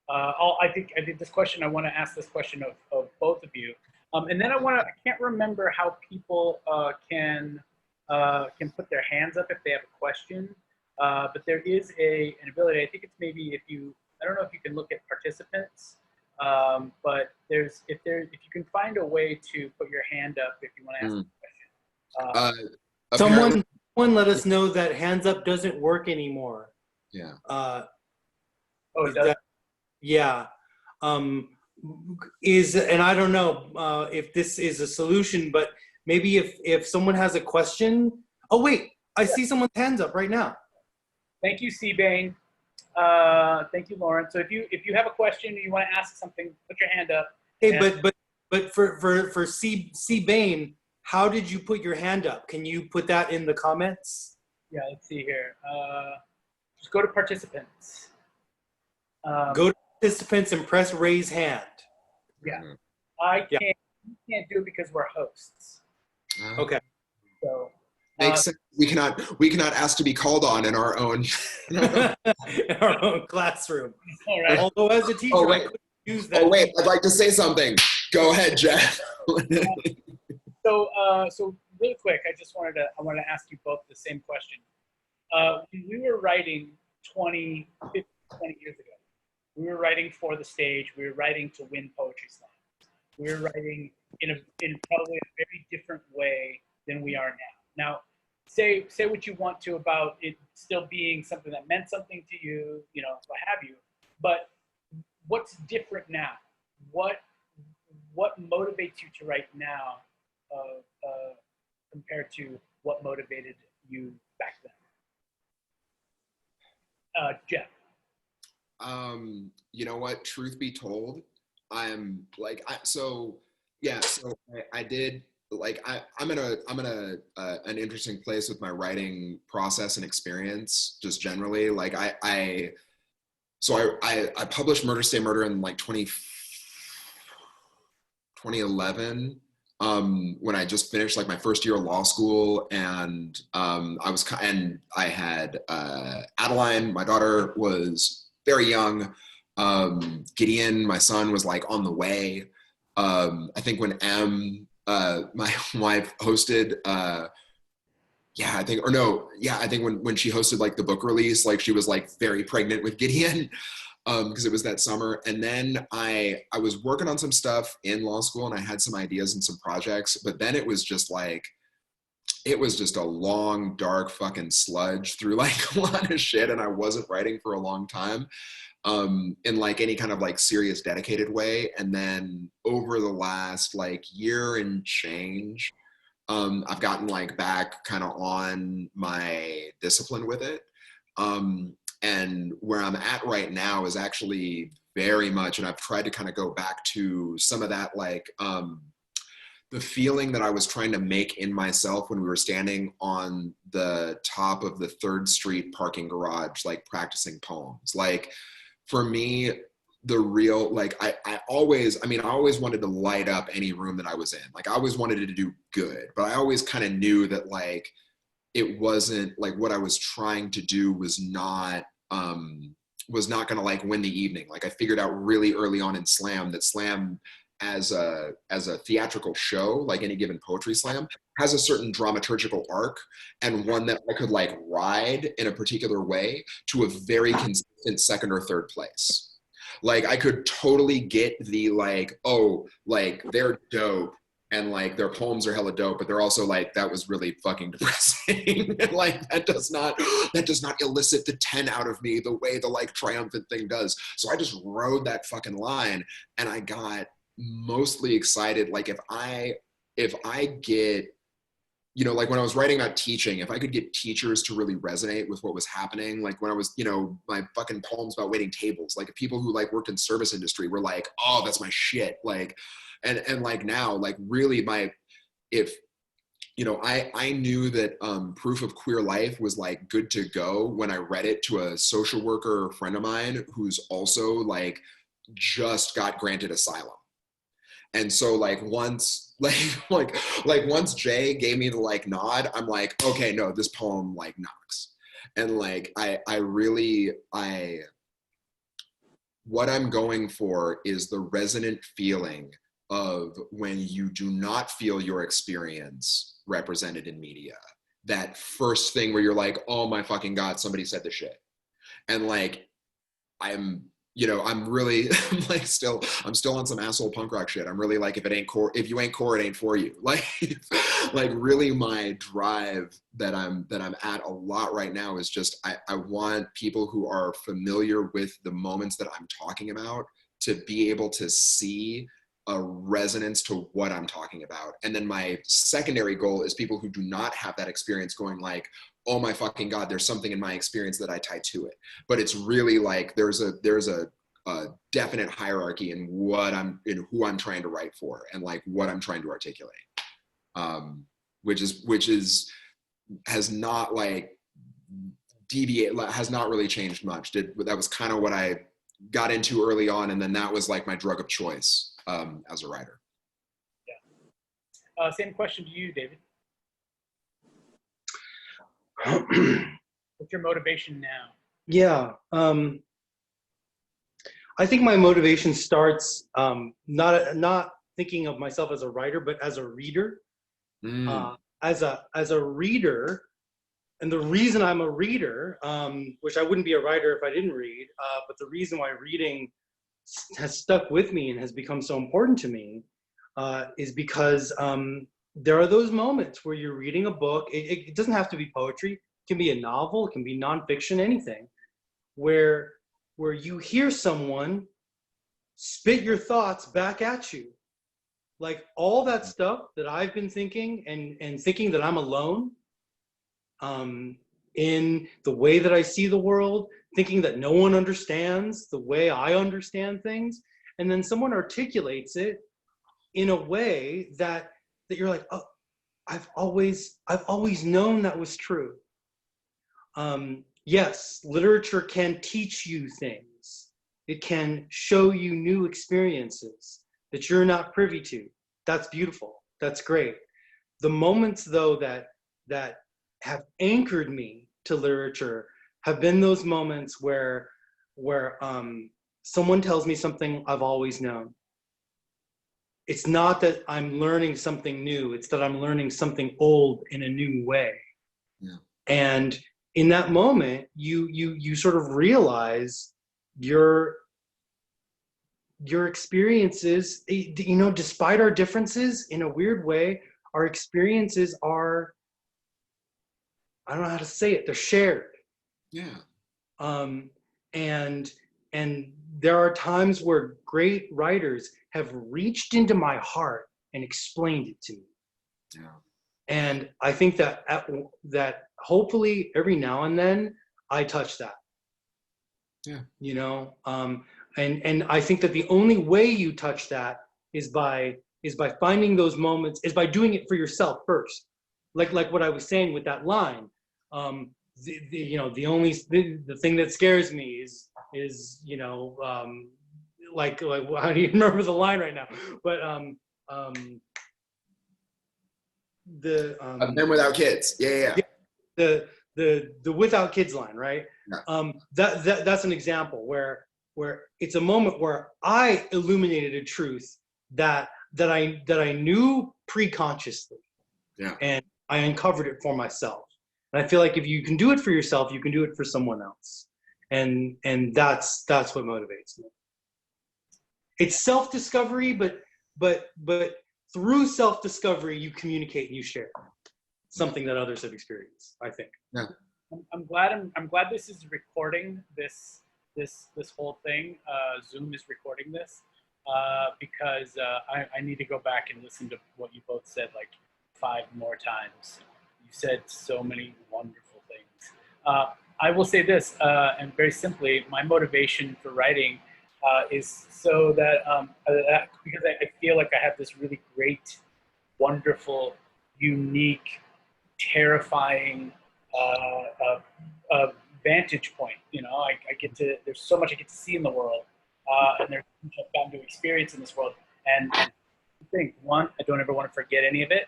I think this question, I want to ask this question of both of you. And then I can't remember how people can put their hands up if they have a question, but there is an ability, I think it's maybe I don't know if you can look at participants, but if you can find a way to put your hand up if you want to ask a question. Someone let us know that hands up doesn't work anymore. Yeah. It does? Yeah. And I don't know if this is a solution, but maybe if someone has a question. Oh wait, I see someone's hands up right now. Thank you, Seabane. Thank you, Lauren. So if you have a question or you want to ask something, put your hand up. Hey, but for C Bain, how did you put your hand up? Can you put that in the comments? Yeah, let's see here. Just go to participants. Go to participants and press raise hand. Yeah. We can't do it because we're hosts. Okay. So makes sense. We cannot ask to be called on in our own our own classroom. All right. Although as a teacher, I couldn't use that. Oh wait, I'd like to say something. Go ahead, Geoff. So really quick, I wanted to ask you both the same question. When we were writing 20 years ago, we were writing for the stage. We were writing to win poetry slams. We were writing in probably a very different way than we are now. Now, say what you want to about it still being something that meant something to you, you know, what have you. But what's different now? What motivates you to write now compared to what motivated you back then? Geoff. You know what? Truth be told, I'm like, so I did like I'm in an interesting place with my writing process and experience just generally. Like I published Murder Stay Murder in like 2011 when I just finished like my first year of law school, and I had Adeline, my daughter, was very young. Gideon, my son, was like on the way. I think when my wife hosted, I think when she hosted like the book release, like she was like very pregnant with Gideon, because it was that summer. And then I was working on some stuff in law school, and I had some ideas and some projects, but then it was just a long, dark fucking sludge through like a lot of shit, and I wasn't writing for a long time. In like any kind of like serious dedicated way. And then over the last like year and change, I've gotten like back kind of on my discipline with it. And where I'm at right now is actually very much, and I've tried to kind of go back to some of that, like the feeling that I was trying to make in myself when we were standing on the top of the 3rd Street parking garage, like practicing poems. Like, for me, the real, like, I always wanted to light up any room that I was in. Like, I always wanted to do good, but I always kind of knew that, like, it wasn't, like, what I was trying to do was not gonna, like, win the evening. Like, I figured out really early on in Slam that Slam, as a theatrical show, like any given poetry slam, has a certain dramaturgical arc, and one that I could like ride in a particular way to a very consistent 2nd or 3rd place. Like I could totally get the like, oh, like they're dope and like their poems are hella dope, but they're also like, that was really fucking depressing. And like that does not elicit the 10 out of me the way the like triumphant thing does. So I just rode that fucking line, and I got mostly excited. Like if I get, you know, like when I was writing about teaching, if I could get teachers to really resonate with what was happening, like when I was, you know, my fucking poems about waiting tables, like people who like worked in service industry were like, oh, that's my shit. Like, and like now, like really if, you know, I knew that Proof of Queer Life was like good to go when I read it to a social worker friend of mine who's also like just got granted asylum. And so like once once Jay gave me the like nod, I'm like, okay, no, this poem like knocks. And like what I'm going for is the resonant feeling of when you do not feel your experience represented in media. That first thing where you're like, oh my fucking God, somebody said the shit. And like I'm really like I'm still on some asshole punk rock shit. I'm really like, if you ain't core, it ain't for you. Like really my drive that I'm at a lot right now is just, I want people who are familiar with the moments that I'm talking about to be able to see a resonance to what I'm talking about. And then my secondary goal is people who do not have that experience going like, oh my fucking God, there's something in my experience that I tie to it. But it's really like, there's a definite hierarchy in who I'm trying to write for and like what I'm trying to articulate. Which has not like has not really changed much. That was kind of what I got into early on. And then that was like my drug of choice as a writer. Yeah. Same question to you, David. What's your motivation now? Yeah, I think my motivation starts not thinking of myself as a writer, but as a reader. As a reader, and the reason I'm a reader, which I wouldn't be a writer if I didn't read, but the reason why reading has stuck with me and has become so important to me is because there are those moments where you're reading a book. It doesn't have to be poetry. It can be a novel. It can be nonfiction, anything, where you hear someone spit your thoughts back at you. Like all that stuff that I've been thinking and thinking that I'm alone in the way that I see the world, thinking that no one understands the way I understand things. And then someone articulates it in a way that you're like, oh, I've always known that was true. Yes, literature can teach you things. It can show you new experiences that you're not privy to. That's beautiful. That's great. The moments, though, that have anchored me to literature have been those moments where someone tells me something I've always known. It's not that I'm learning something new. It's that I'm learning something old in a new way. Yeah. And in that moment, you sort of realize your experiences, you know, despite our differences, in a weird way, our experiences are, I don't know how to say it, they're shared. Yeah. And there are times where great writers have reached into my heart and explained it to me. Yeah. And I think that hopefully every now and then I touch that. Yeah. You know, and I think that the only way you touch that is by finding those moments, is by doing it for yourself first. Like what I was saying with that line. The thing that scares me is you know, like how do you remember the line right now? But Men Without Kids. Yeah. The without kids line, right? Yeah. That's an example where it's a moment where I illuminated a truth that I knew pre-consciously. Yeah. And I uncovered it for myself. And I feel like if you can do it for yourself, you can do it for someone else. And that's what motivates me. It's self-discovery, but through self-discovery, you communicate and you share something that others have experienced, I think. Yeah. I'm glad this is recording this whole thing. Zoom is recording this because I need to go back and listen to what you both said like 5 more times. You said so many wonderful things. I will say this, and very simply, my motivation for writing is so that because I feel like I have this really great, wonderful, unique, terrifying vantage point. You know, I get to, there's so much I get to see in the world, and there's so much I've gotten to experience in this world. And I think, 1, I don't ever want to forget any of it,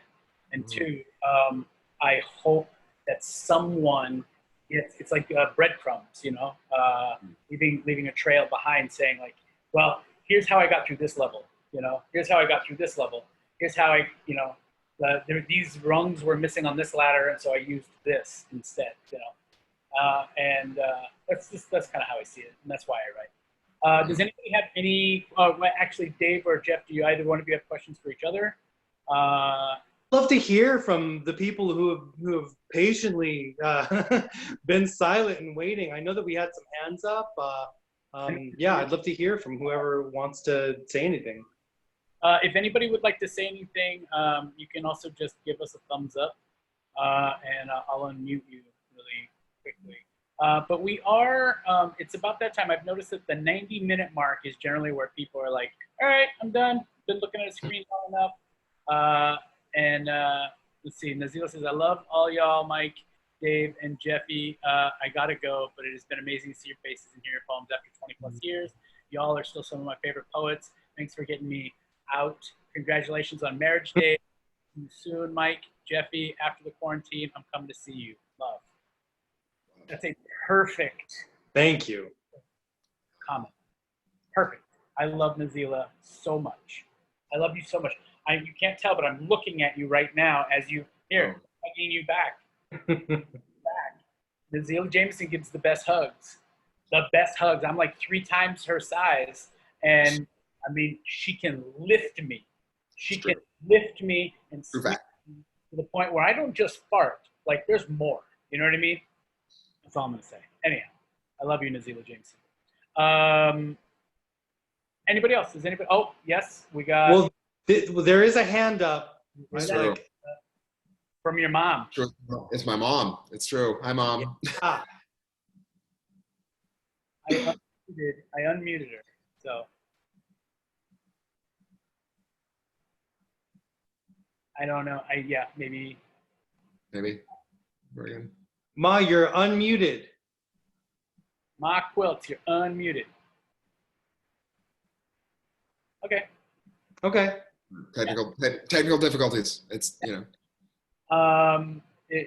and 2, I hope that someone, it's like breadcrumbs, you know, leaving a trail behind, saying like, well, here's how I got through this level, you know, here's how I got through this level, here's how I, you know, these rungs were missing on this ladder, and so I used this instead, you know, and that's kind of how I see it, and that's why I write. Does anybody have any? Actually, Dave or Geoff, do you either one of you have questions for each other? Love to hear from the people who have patiently been silent and waiting. I know that we had some hands up. Yeah, I'd love to hear from whoever wants to say anything. If anybody would like to say anything, you can also just give us a thumbs up, and I'll unmute you really quickly. But we are, it's about that time. I've noticed that the 90-minute mark is generally where people are like, all right, I'm done. Been looking at a screen long enough. And let's see, Nazelah says, I love all y'all, Mike, Dave, and Jeffy. I gotta go, but it has been amazing to see your faces and hear your poems after 20+ years. Y'all are still some of my favorite poets. Thanks for getting me out. Congratulations on Marriage Day. See you soon, Mike, Jeffy. After the quarantine, I'm coming to see you. Love. That's a perfect. Thank you. Comment. Perfect. I love Nazelah so much. I love you so much. You can't tell, but I'm looking at you right now as you, here, hugging you back. Nazelah Jamison gives the best hugs. The best hugs. I'm like 3 times her size. And I mean, she can lift me. She can lift me and True sweep fact. me to the point where I don't just fart. Like, there's more. You know what I mean? That's all I'm gonna say. Anyhow, I love you, Nazelah Jamison. Anybody else? Is anybody? Oh, yes, we got. Well, there is a hand up. It's I'd true. like- From your mom. True. It's my mom. It's true. Hi, Mom. ah, I unmuted her. So I don't know. Yeah, maybe. Maybe. Morgan. Ma, you're unmuted. Ma Quilts, you're unmuted. Okay. Okay. Technical difficulties. It's, you know.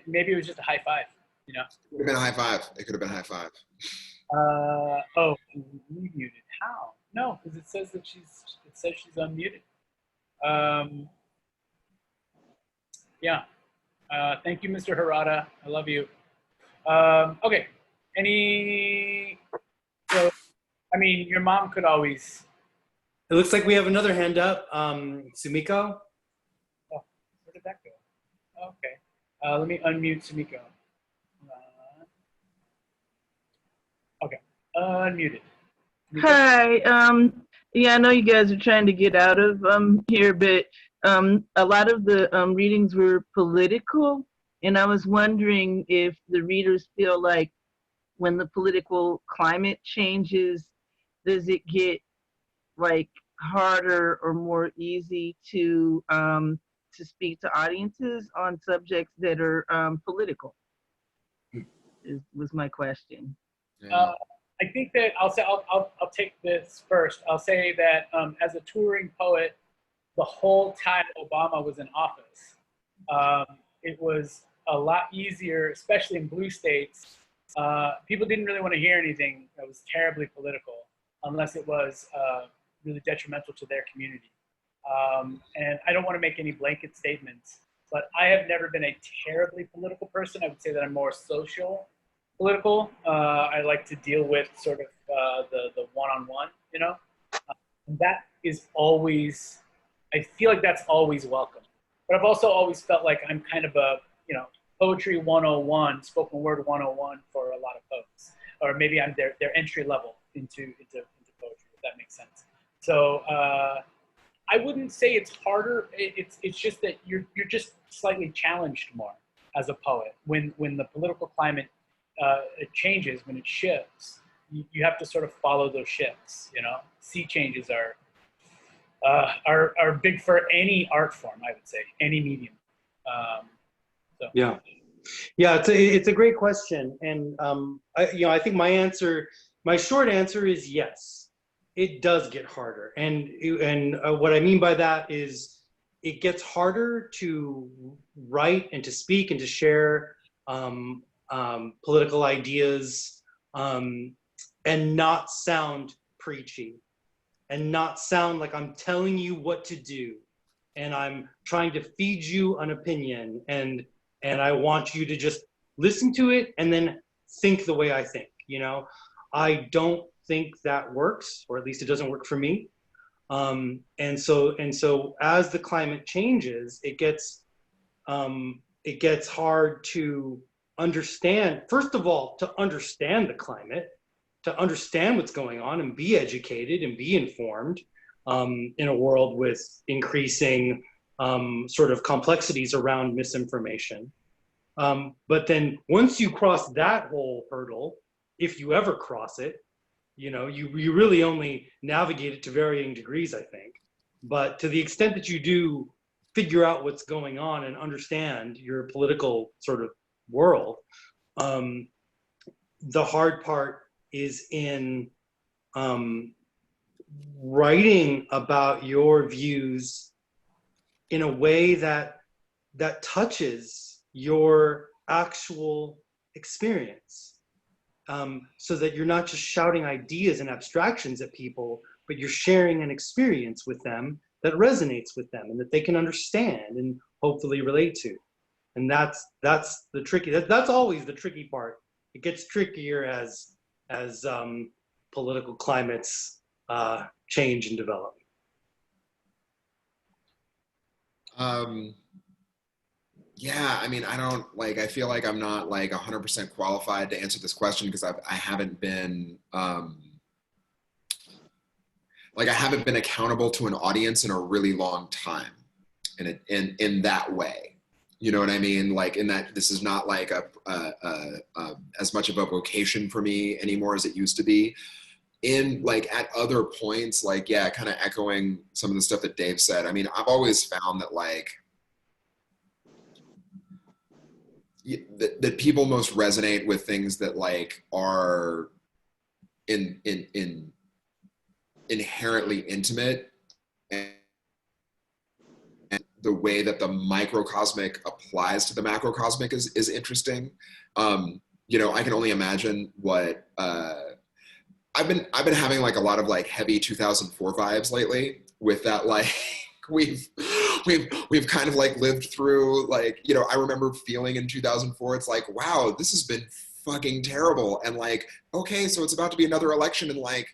Maybe it was just a high five. You know. It could have been a high five. It could have been a high five. Oh, muted. How? No, because it says that she's unmuted. Yeah. Thank you, Mr. Harada. I love you. Okay. So, I mean, your mom could always. It looks like we have another hand up. Sumiko? Oh, where did that go? Okay. Let me unmute Sumiko. Okay. Unmuted. Hi. Yeah, I know you guys are trying to get out of here, but a lot of the readings were political, and I was wondering if the readers feel like when the political climate changes, does it get like harder or more easy to speak to audiences on subjects that are political? Was my question. Yeah. I think that I'll take this first. I'll say that as a touring poet, the whole time Obama was in office, it was a lot easier, especially in blue states. People didn't really want to hear anything that was terribly political, unless it was really detrimental to their community. And I don't want to make any blanket statements, but I have never been a terribly political person. I would say that I'm more social political. I like to deal with sort of the one-on-one, you know? And that is always, I feel like that's always welcome. But I've also always felt like I'm kind of a, you know, poetry 101, spoken word 101 for a lot of folks. Or maybe I'm their entry level into poetry, if that makes sense. So I wouldn't say it's harder. It's just that you're just slightly challenged more as a poet. When the political climate it changes, when it shifts, you have to sort of follow those shifts. You know, sea changes are big for any art form. I would say any medium. So. Yeah, it's a great question, and I think my short answer is yes, it does get harder, and what I mean by that is it gets harder to write and to speak and to share political ideas and not sound preachy and not sound like I'm telling you what to do and I'm trying to feed you an opinion and I want you to just listen to it and then think the way I think, you know? I don't think that works, or at least it doesn't work for me. And so as the climate changes, it gets hard to understand, first of all, to understand the climate, to understand what's going on and be educated and be informed in a world with increasing sort of complexities around misinformation. But then once you cross that whole hurdle, if you ever cross it, you know, you really only navigate it to varying degrees, I think. But to the extent that you do figure out what's going on and understand your political sort of world, the hard part is in writing about your views in a way that touches your actual experience, so that you're not just shouting ideas and abstractions at people, but you're sharing an experience with them that resonates with them and that they can understand and hopefully relate to. And that's the tricky, that's always the tricky part. It gets trickier as political climates change and develop. Yeah, I mean, I don't like, I feel like I'm not like 100% qualified to answer this question because I haven't been, like I haven't been accountable to an audience in a really long time in that way. You know what I mean? Like in that, this is not like as much of a vocation for me anymore as it used to be. In like at other points, like, yeah, kind of echoing some of the stuff that Dave said. I mean, I've always found that like, that people most resonate with things that like are in inherently intimate, and the way that the microcosmic applies to the macrocosmic is interesting. You know, I can only imagine what I've been having like a lot of like heavy 2004 vibes lately with that, like we've kind of like lived through, like, you know, I remember feeling in 2004, it's like, wow, this has been fucking terrible. And like, okay, so it's about to be another election, and like,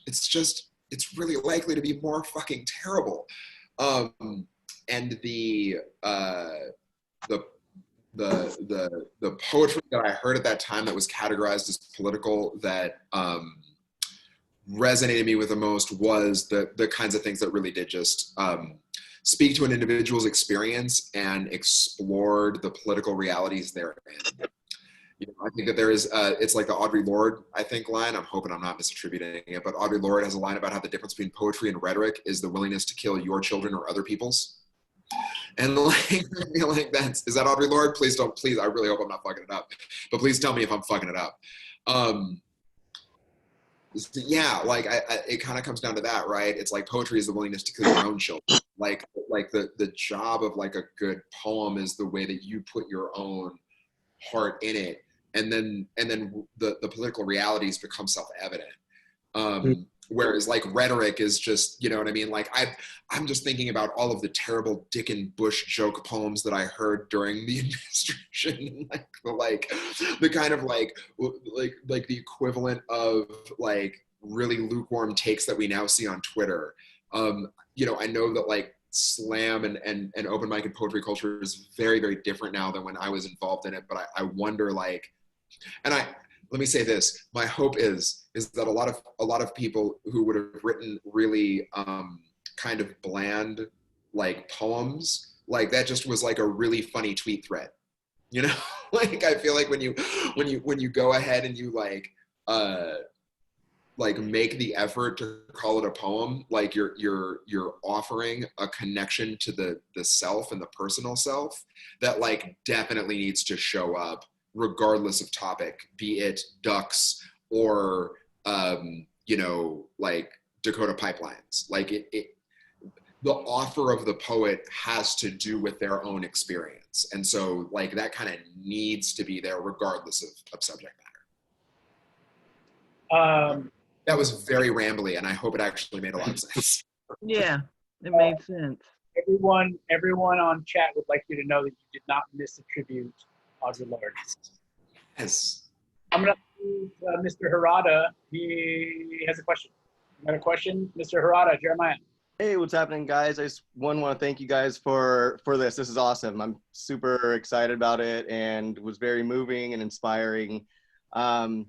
it's really likely to be more fucking terrible. And the poetry that I heard at that time that was categorized as political that resonated me with the most was the kinds of things that really did just speak to an individual's experience and explored the political realities therein. You know, I think that there is, it's like the Audre Lorde, I think, line. I'm hoping I'm not misattributing it, but Audre Lorde has a line about how the difference between poetry and rhetoric is the willingness to kill your children or other people's. And like, I feel like is that Audre Lorde? Please, I really hope I'm not fucking it up, but please tell me if I'm fucking it up. Yeah, like it kind of comes down to that, right? It's like poetry is the willingness to kill your own children. Like the job of like a good poem is the way that you put your own heart in it, and then the political realities become self-evident. Whereas like rhetoric is just, you know what I mean? Like I'm just thinking about all of the terrible Dick and Bush joke poems that I heard during the administration, like the kind of like the equivalent of like really lukewarm takes that we now see on Twitter. You know, I know that like slam and open mic and poetry culture is very, very different now than when I was involved in it. But I wonder, like, and let me say this, my hope is that a lot of people who would have written really kind of bland like poems, like that just was like a really funny tweet thread, you know? Like I feel like when you go ahead and you like make the effort to call it a poem, like you're offering a connection to the self and the personal self that like definitely needs to show up regardless of topic, be it ducks or you know, like Dakota pipelines. Like the author of the poet has to do with their own experience, and so like that kind of needs to be there regardless of subject matter. That was very rambly, and I hope it actually made a lot of sense. Yeah, it made sense. Everyone on chat would like you to know that you did not misattribute Audre Lorde. Yes. I'm going to Mr. Horta. He has a question. You got a question? Mr. Horta, Jeremiah. Hey, what's happening, guys? I just want to thank you guys for this. This is awesome. I'm super excited about it and was very moving and inspiring. I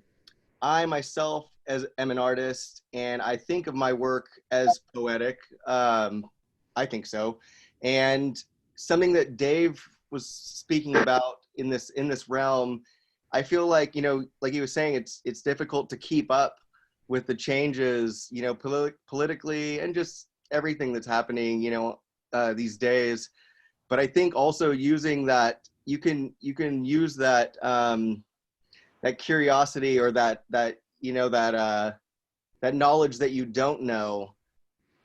myself am an artist, and I think of my work as poetic. I think so. And something that Dave was speaking about in this realm, I feel like, you know, like he was saying, it's difficult to keep up with the changes, you know, politically and just everything that's happening, you know, these days. But I think also using that, you can use that that curiosity or that you know, that knowledge that you don't know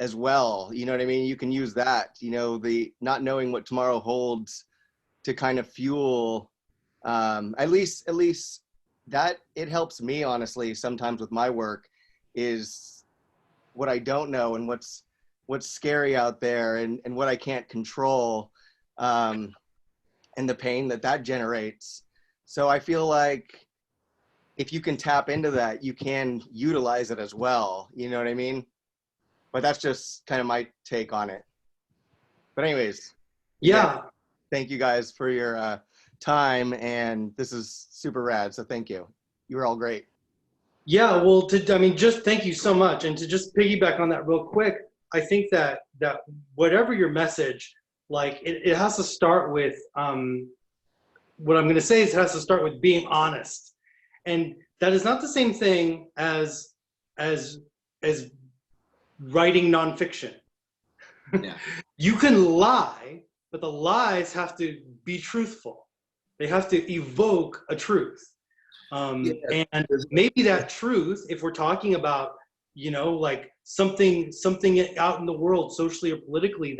as well. You know what I mean? You can use that, you know, the not knowing what tomorrow holds to kind of fuel. At least that it helps me, honestly, sometimes with my work, is what I don't know and what's scary out there and what I can't control, and the pain that generates. So I feel like if you can tap into that, you can utilize it as well. You know what I mean? But that's just kind of my take on it. But anyways, Yeah. thank you guys for your time, and this is super rad. So thank you. You were all great. Yeah, well, just thank you so much. And to just piggyback on that real quick, I think that whatever your message, like it has to start with, what I'm going to say is it has to start with being honest. And that is not the same thing as writing nonfiction. Yeah. You can lie, but the lies have to be truthful. They have to evoke a truth. And maybe that truth, if we're talking about, like something out in the world, socially or politically,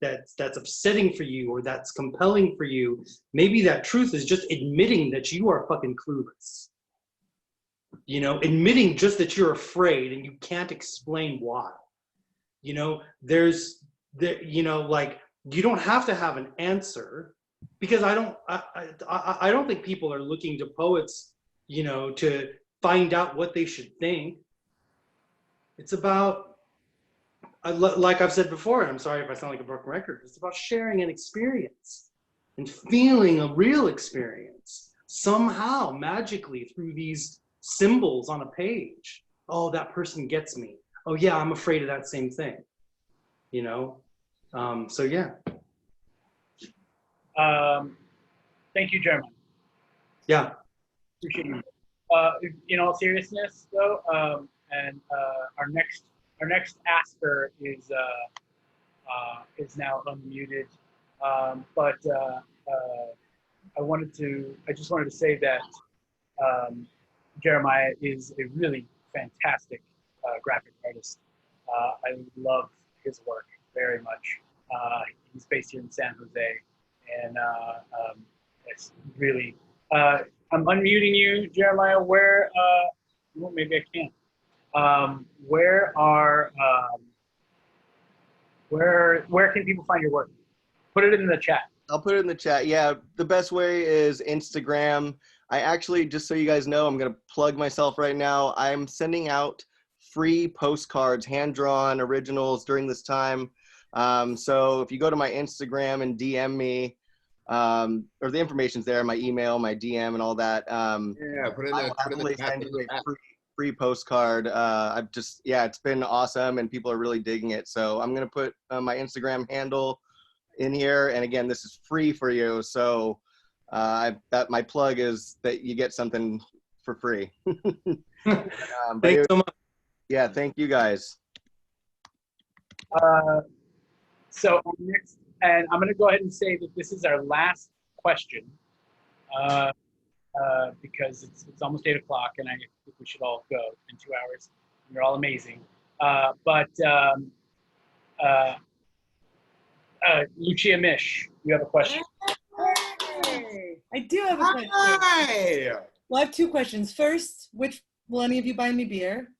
that's upsetting for you or that's compelling for you, maybe that truth is just admitting that you are fucking clueless. Admitting just that you're afraid and you can't explain why. Like, you don't have to have an answer, because I don't think people are looking to poets, to find out what they should think. It's about, like I've said before, and I'm sorry if I sound like a broken record, it's about sharing an experience and feeling a real experience somehow, magically, through these symbols on a page. Oh, that person gets me. Oh yeah, I'm afraid of that same thing. So yeah. Thank you, Jeremy. Yeah. Appreciate you. In all seriousness, though, and our next asker is now unmuted. But I just wanted to say that Jeremiah is a really fantastic graphic artist. I love his work very much. He's based here in San Jose, and it's really. I'm unmuting you, Jeremiah. Where? Well, maybe I can't. Where can people find your work? Put it in the chat. I'll put it in the chat. Yeah, the best way is Instagram. I actually, just so you guys know, I'm going to plug myself right now. I'm sending out free postcards, hand-drawn originals during this time. So if you go to my Instagram and DM me, or the information's there, my email, my DM, and all that. Yeah, put it in the send you a free postcard. It's been awesome, and people are really digging it. So I'm gonna put my Instagram handle in here, and again, this is free for you. So my plug is that you get something for free. Thanks so much. Yeah, thank you guys. So next, and I'm going to go ahead and say that this is our last question, because it's almost 8 o'clock, and I think we should all go in 2 hours. You're all amazing. Lucia Misch, you have a question. Hey, I do have a question. Hi. Well, I have two questions. First, will any of you buy me beer?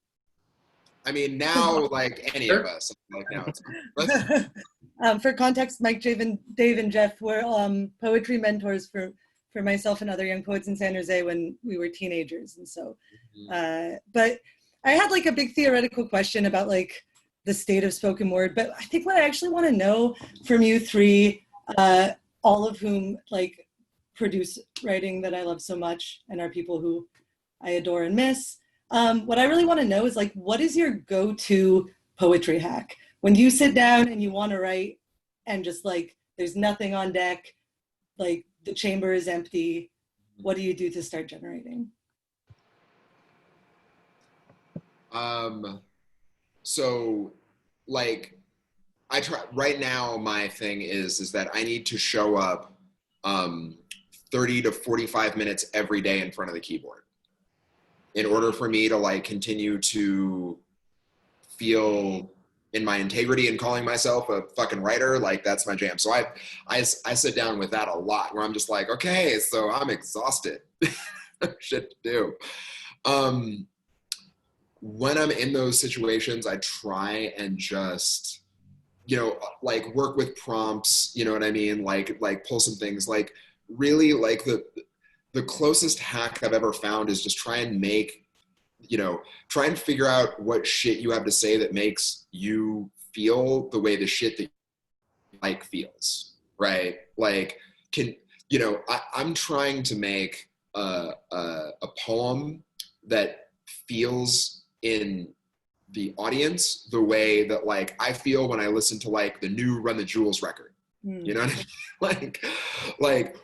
I mean, now, like any of us, like now it's. For context, Mike, Dave, and Geoff were poetry mentors for myself and other young poets in San Jose when we were teenagers, and so. But I had like a big theoretical question about like the state of spoken word. But I think what I actually want to know from you three, all of whom like produce writing that I love so much and are people who I adore and miss. What I really want to know is like, what is your go-to poetry hack? When you sit down and you want to write and just like, there's nothing on deck, like the chamber is empty, what do you do to start generating? So like I try right now, my thing is that I need to show up 30 to 45 minutes every day in front of the keyboard in order for me to like continue to feel in my integrity and calling myself a fucking writer. Like that's my jam. So I sit down with that a lot where I'm just like, okay, so I'm exhausted. Shit to do. When I'm in those situations, I try and just, you know, like work with prompts, you know what I mean? Like pull some things, like really like the closest hack I've ever found is just try and figure out what shit you have to say that makes you feel the way the shit that like feels, right? Like, I'm trying to make a poem that feels in the audience the way that like I feel when I listen to like the new Run the Jewels record. You know what I mean? Like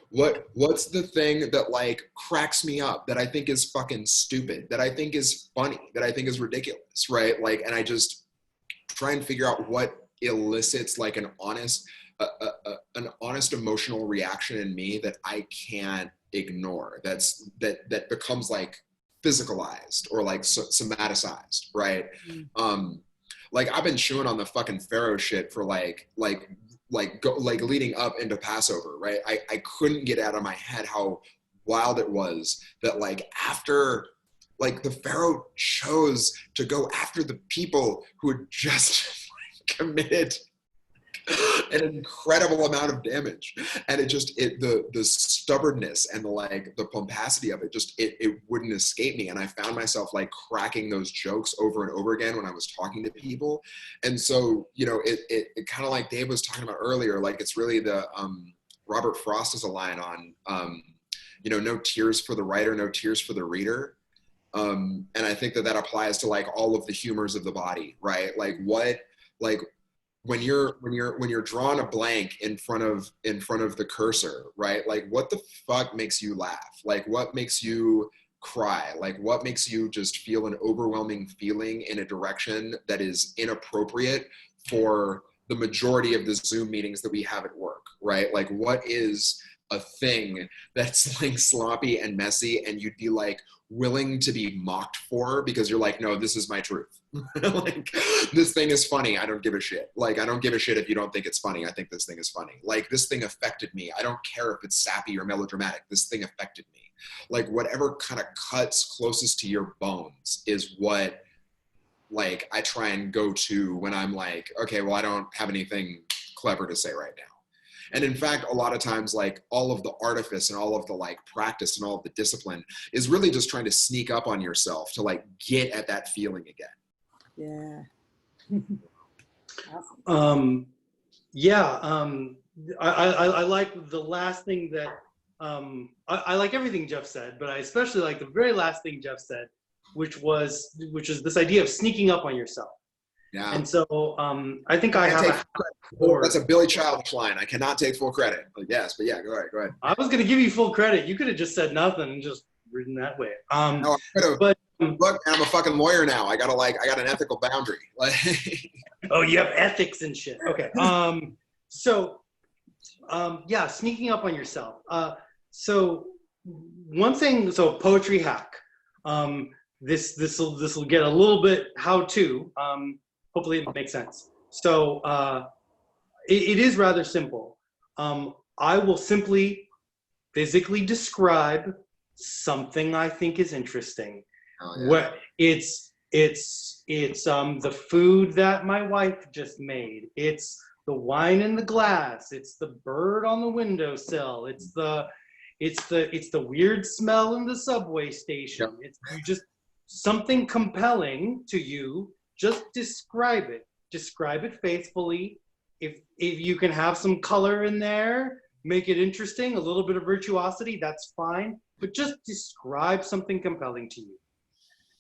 what's the thing that like cracks me up, that I think is fucking stupid, that I think is funny, that I think is ridiculous, right? Like, and I just try and figure out what elicits like an honest emotional reaction in me that I can't ignore. That becomes like physicalized or like somaticized, right? Like I've been chewing on the fucking Pharaoh shit for like leading up into Passover, right? I couldn't get out of my head how wild it was that like after like the Pharaoh chose to go after the people who had just committed an incredible amount of damage, and the stubbornness and the pomposity of it it wouldn't escape me, and I found myself like cracking those jokes over and over again when I was talking to people. And so it kind of like Dave was talking about earlier, like it's really the Robert Frost is a line on no tears for the writer, no tears for the reader. And I think that applies to like all of the humors of the body, right? When you're drawing a blank in front of the cursor, right? Like what the fuck makes you laugh? Like what makes you cry? Like what makes you just feel an overwhelming feeling in a direction that is inappropriate for the majority of the Zoom meetings that we have at work, right? Like what is a thing that's like sloppy and messy and you'd be like willing to be mocked for because you're like, no, this is my truth. Like this thing is funny. I don't give a shit. Like I don't give a shit if you don't think it's funny. I think this thing is funny. Like this thing affected me. I don't care if it's sappy or melodramatic. This thing affected me. Like whatever kind of cuts closest to your bones is what like I try and go to when I'm like, okay, well, I don't have anything clever to say right now. And in fact, a lot of times, like all of the artifice and all of the like practice and all of the discipline is really just trying to sneak up on yourself to like get at that feeling again. Yeah. I like the last thing that, I like everything Geoff said, but I especially like the very last thing Geoff said, which is this idea of sneaking up on yourself. Yeah. And so I think I have that's a Billy Childish line. I cannot take full credit. Like, yes, but yeah, go ahead. I was going to give you full credit. You could have just said nothing and just written that way. No, I could have. But look, I'm a fucking lawyer now. I got an ethical boundary. Like, oh, you have ethics and shit. Okay. Sneaking up on yourself. So one thing. So poetry hack. This will get a little bit how to. Hopefully it makes sense. So it is rather simple. I will simply physically describe something I think is interesting. Oh, yeah. Where it's the food that my wife just made. It's the wine in the glass. It's the bird on the windowsill. It's the weird smell in the subway station. Yep. It's just something compelling to you. Just describe it. Describe it faithfully. If you can have some color in there, make it interesting, a little bit of virtuosity, that's fine. But just describe something compelling to you.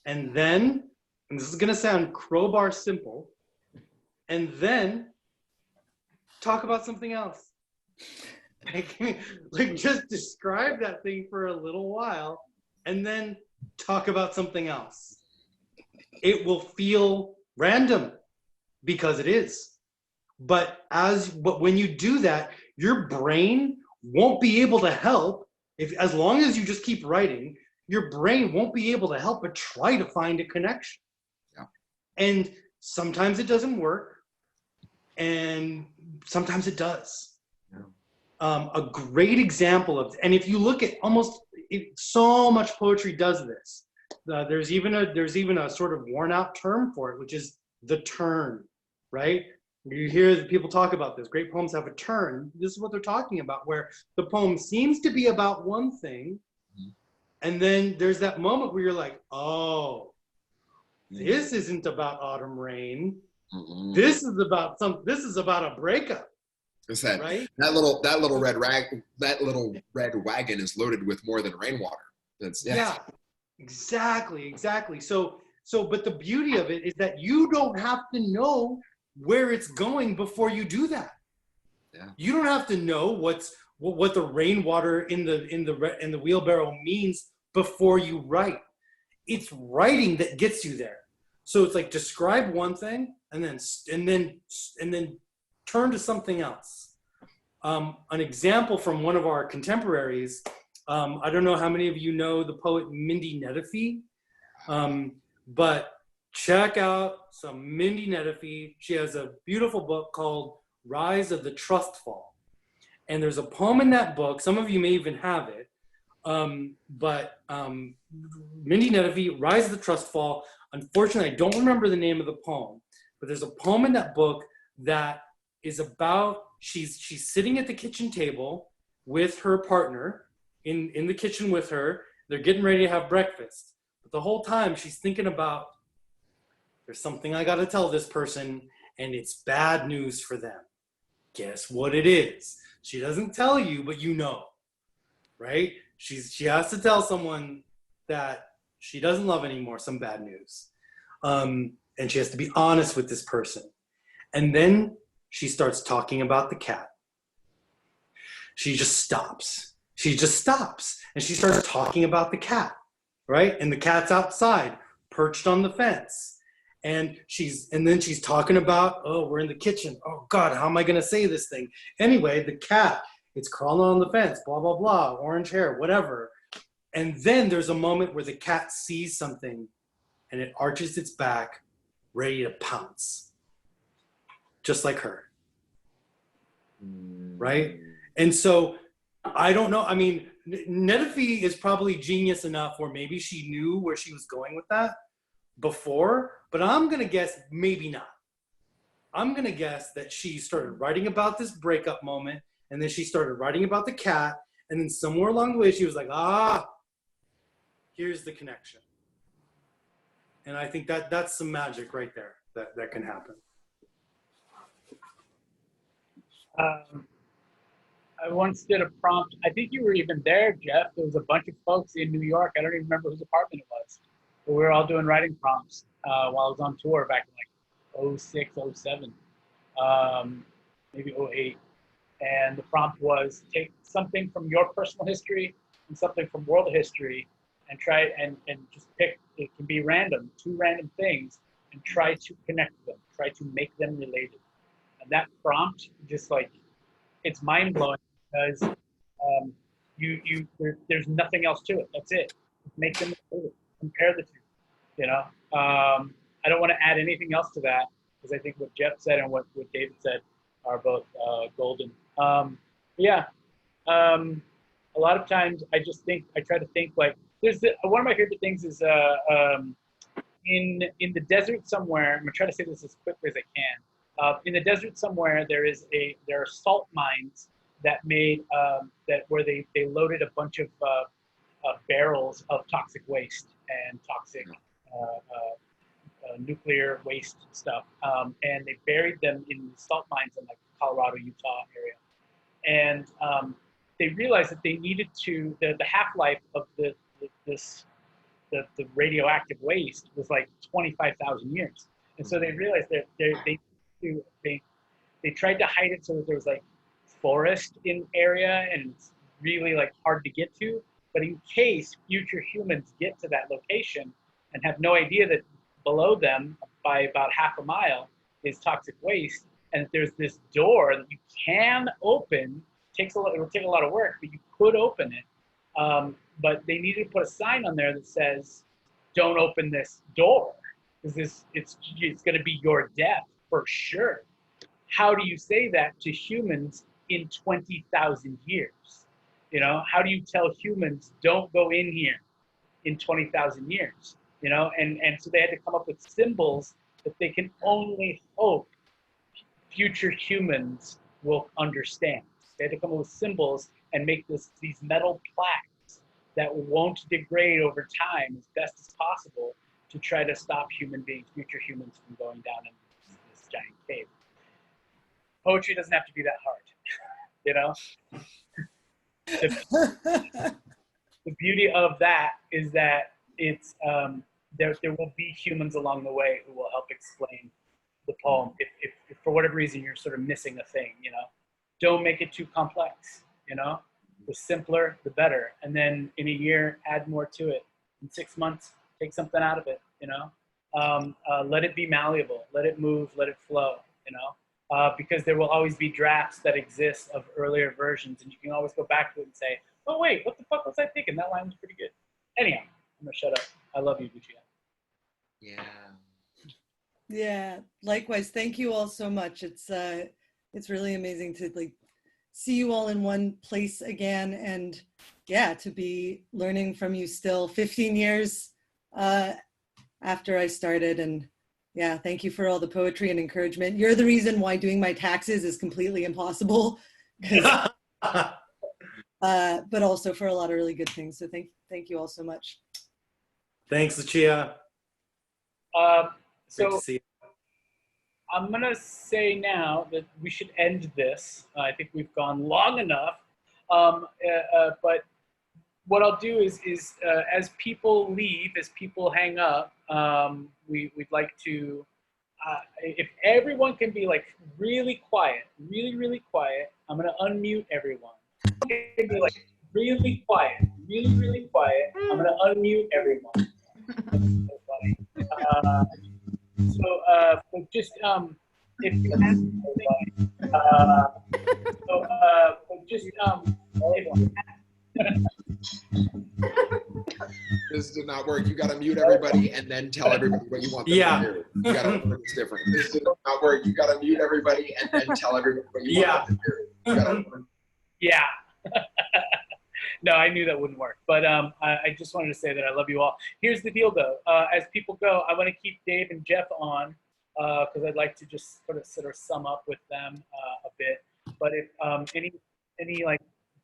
And then, and this is going to sound crowbar simple, and then talk about something else. Like just describe that thing for a little while, and then talk about something else. It will feel random because it is. But when you do that, your brain won't be able to help as long as you just keep writing, your brain won't be able to help but try to find a connection. Yeah. And sometimes it doesn't work, and sometimes it does. Yeah. A great example of, and if you look at so much poetry does this. There's even a sort of worn out term for it, which is the turn, right? You hear people talk about this. Great poems have a turn. This is what they're talking about, where the poem seems to be about one thing, and then there's that moment where you're like, oh, this isn't about autumn rain. This is about a breakup. I said, right? that little red wagon is loaded with more than rainwater. Yeah, exactly. So, but the beauty of it is that you don't have to know where it's going before you do that. Yeah. You don't have to know what the rainwater in the wheelbarrow means before you write. It's writing that gets you there. So it's like describe one thing and then turn to something else. An example from one of our contemporaries. I don't know how many of you know the poet Mindy Nettifee, but check out some Mindy Nettifee. She has a beautiful book called Rise of the Trustfall. And there's a poem in that book, some of you may even have it, but Mindy Nettifee, Rise of the Trustfall. Unfortunately, I don't remember the name of the poem, but there's a poem in that book that is about, she's sitting at the kitchen table with her partner, in the kitchen with her. They're getting ready to have breakfast. But the whole time she's thinking about, there's something I got to tell this person, and it's bad news for them. Guess what it is? She doesn't tell you, but you know, right? She has to tell someone that she doesn't love anymore, some bad news. And she has to be honest with this person. And then she starts talking about the cat. She just stops. And she starts talking about the cat, right? And the cat's outside, perched on the fence. And then she's talking about, oh, we're in the kitchen. Oh God, how am I gonna say this thing? Anyway, the cat, it's crawling on the fence, blah, blah, blah, orange hair, whatever. And then there's a moment where the cat sees something and it arches its back, ready to pounce. Just like her, right? And so, I don't know, I mean, Nettifee is probably genius enough where maybe she knew where she was going with that before, but I'm gonna guess maybe not. I'm gonna guess that she started writing about this breakup moment, and then she started writing about the cat, and then somewhere along the way she was like, here's the connection. And I think that's some magic right there that can happen. I once did a prompt. I think you were even there, Geoff. There was a bunch of folks in New York. I don't even remember whose apartment it was. But we were all doing writing prompts while I was on tour back in like 06, 07, maybe 08. And the prompt was take something from your personal history and something from world history and try and just pick, it can be random, 2 random things, and try to connect them, try to make them related. And that prompt, just like, it's mind-blowing because there's nothing else to it. That's it. Make them related. Compare the two. You know, I don't want to add anything else to that because I think what Geoff said and what David said are both golden. A lot of times I try to think like, one of my favorite things is in the desert somewhere, I'm gonna try to say this as quickly as I can. In the desert somewhere, there are salt mines that made where they loaded a bunch of barrels of toxic waste and toxic nuclear waste stuff, and they buried them in salt mines in like Colorado, Utah area, and they realized that they needed to the half-life of the radioactive waste was like 25,000 years, and so they realized that they tried to hide it so that there was like forest in area and it's really like hard to get to, but in case future humans get to that location and have no idea that below them by about half a mile is toxic waste, and there's this door that you can open. It will take a lot of work, but you could open it. But they needed to put a sign on there that says, "Don't open this door, because it's going to be your death for sure." How do you say that to humans in 20,000 years? You know, how do you tell humans don't go in here in 20,000 years? You know, and so they had to come up with symbols that they can only hope future humans will understand. They had to come up with symbols and make these metal plaques that won't degrade over time as best as possible to try to stop future humans from going down in this giant cave. Poetry doesn't have to be that hard. you know? The beauty of that is that it's there will be humans along the way who will help explain the poem if for whatever reason you're sort of missing a thing, you know. Don't make it too complex, you know. The simpler the better, and then in a year add more to it. In 6 months take something out of it, you know. Let it be malleable, let it move, let it flow, you know. Because there will always be drafts that exist of earlier versions, and you can always go back to it and say, oh wait, what the fuck was I thinking? That line was pretty good. Anyhow, I'm gonna shut up. I love you, Lucia. Yeah. Yeah, likewise. Thank you all so much. It's really amazing to like see you all in one place again, and yeah, to be learning from you still 15 years after I started. And yeah, thank you for all the poetry and encouragement. You're the reason why doing my taxes is completely impossible, but also for a lot of really good things. So thank you all so much. Thanks, Lucia. Great to see you. I'm gonna say now that we should end this. I think we've gone long enough. But what I'll do is as people leave, as people hang up, we'd like to, if everyone can be like really quiet, really quiet. I'm gonna unmute everyone. It can be like really quiet, really quiet. I'm gonna unmute everyone. So funny. So just if you have This did not work. You got to mute everybody and then tell everybody what you want them to do. You got to learn it's different. This did not work. You got to mute everybody and then tell everybody what you want them to do. You got to learn. Yeah. No, I knew that wouldn't work. But I just wanted to say that I love you all. Here's the deal, though. As people go, I want to keep Dave and Geoff on because I'd like to just sort of sum up with them a bit. But if any like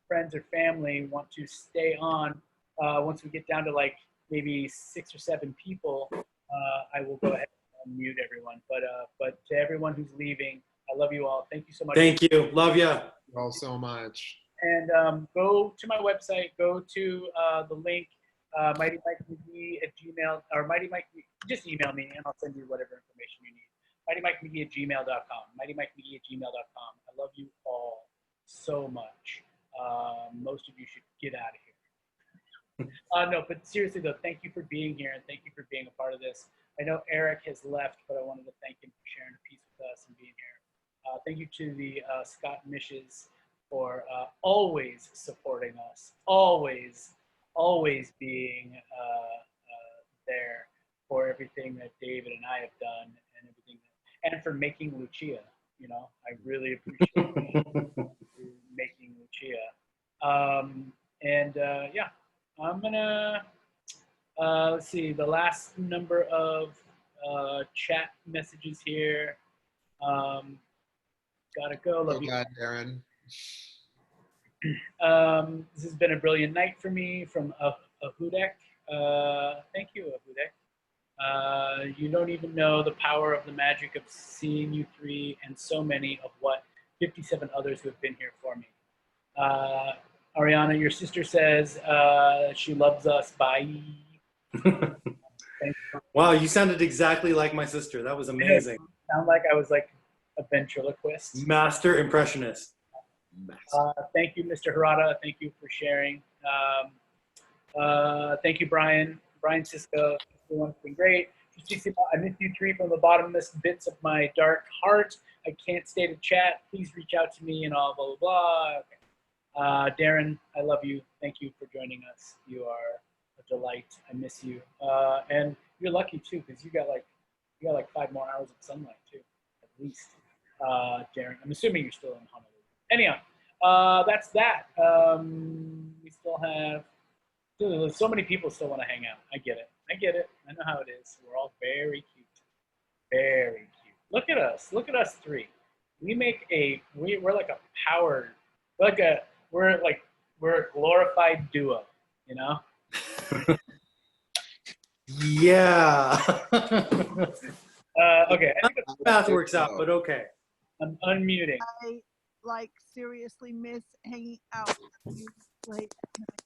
friends or family want to stay on, once we get down to like maybe 6 or 7 people, I will go ahead and mute everyone. But to everyone who's leaving, I love you all. Thank you so much. Thank you. Love you. All so much. And go to my website, go to the link, Mighty Mike McGee at Gmail, or Mighty Mike, just email me and I'll send you whatever information you need. Mighty Mike McGee at gmail.com, Mighty Mike McGee at gmail.com. I love you all so much. Most of you should get out of here. No, but seriously though, thank you for being here and thank you for being a part of this. I know Eric has left, but I wanted to thank him for sharing a piece with us and being here. Thank you to the Scott Misches for always supporting us, always being there for everything that David and I have done and everything, and for making Lucia. You know, I really appreciate making Lucia. Yeah, I'm gonna let's see the last number of chat messages here. Gotta go. Love you. God, Darron. This has been a brilliant night for me from Ahudek. Thank you, Ahudek. You don't even know the power of the magic of seeing you three and so many of what 57 others who have been here for me. Ariana, your sister says she loves us. Bye. Wow, you sounded exactly like my sister. That was amazing. Sound like I was like a ventriloquist. Master impressionist. Thank you, Mr. Horta. Thank you for sharing. Thank you, Brian. Brian Cisco. Everyone's been great. Tristissima, I miss you three from the bottomless bits of my dark heart. I can't stay to chat. Please reach out to me and all blah, blah, blah. Okay. Darron, I love you. Thank you for joining us. You are a delight. I miss you. And you're lucky too, because you got like 5 more hours of sunlight too, at least. Darron, I'm assuming you're still in Honolulu. Anyhow, that's that. We still have, so many people still want to hang out. I get it. I know how it is. We're all very cute. Very cute. Look at us. Look at us three. We're like a power, we're a glorified duo, you know? Yeah. Okay. I think the math works out, but okay. I'm unmuting. like seriously miss hanging out with you late at night.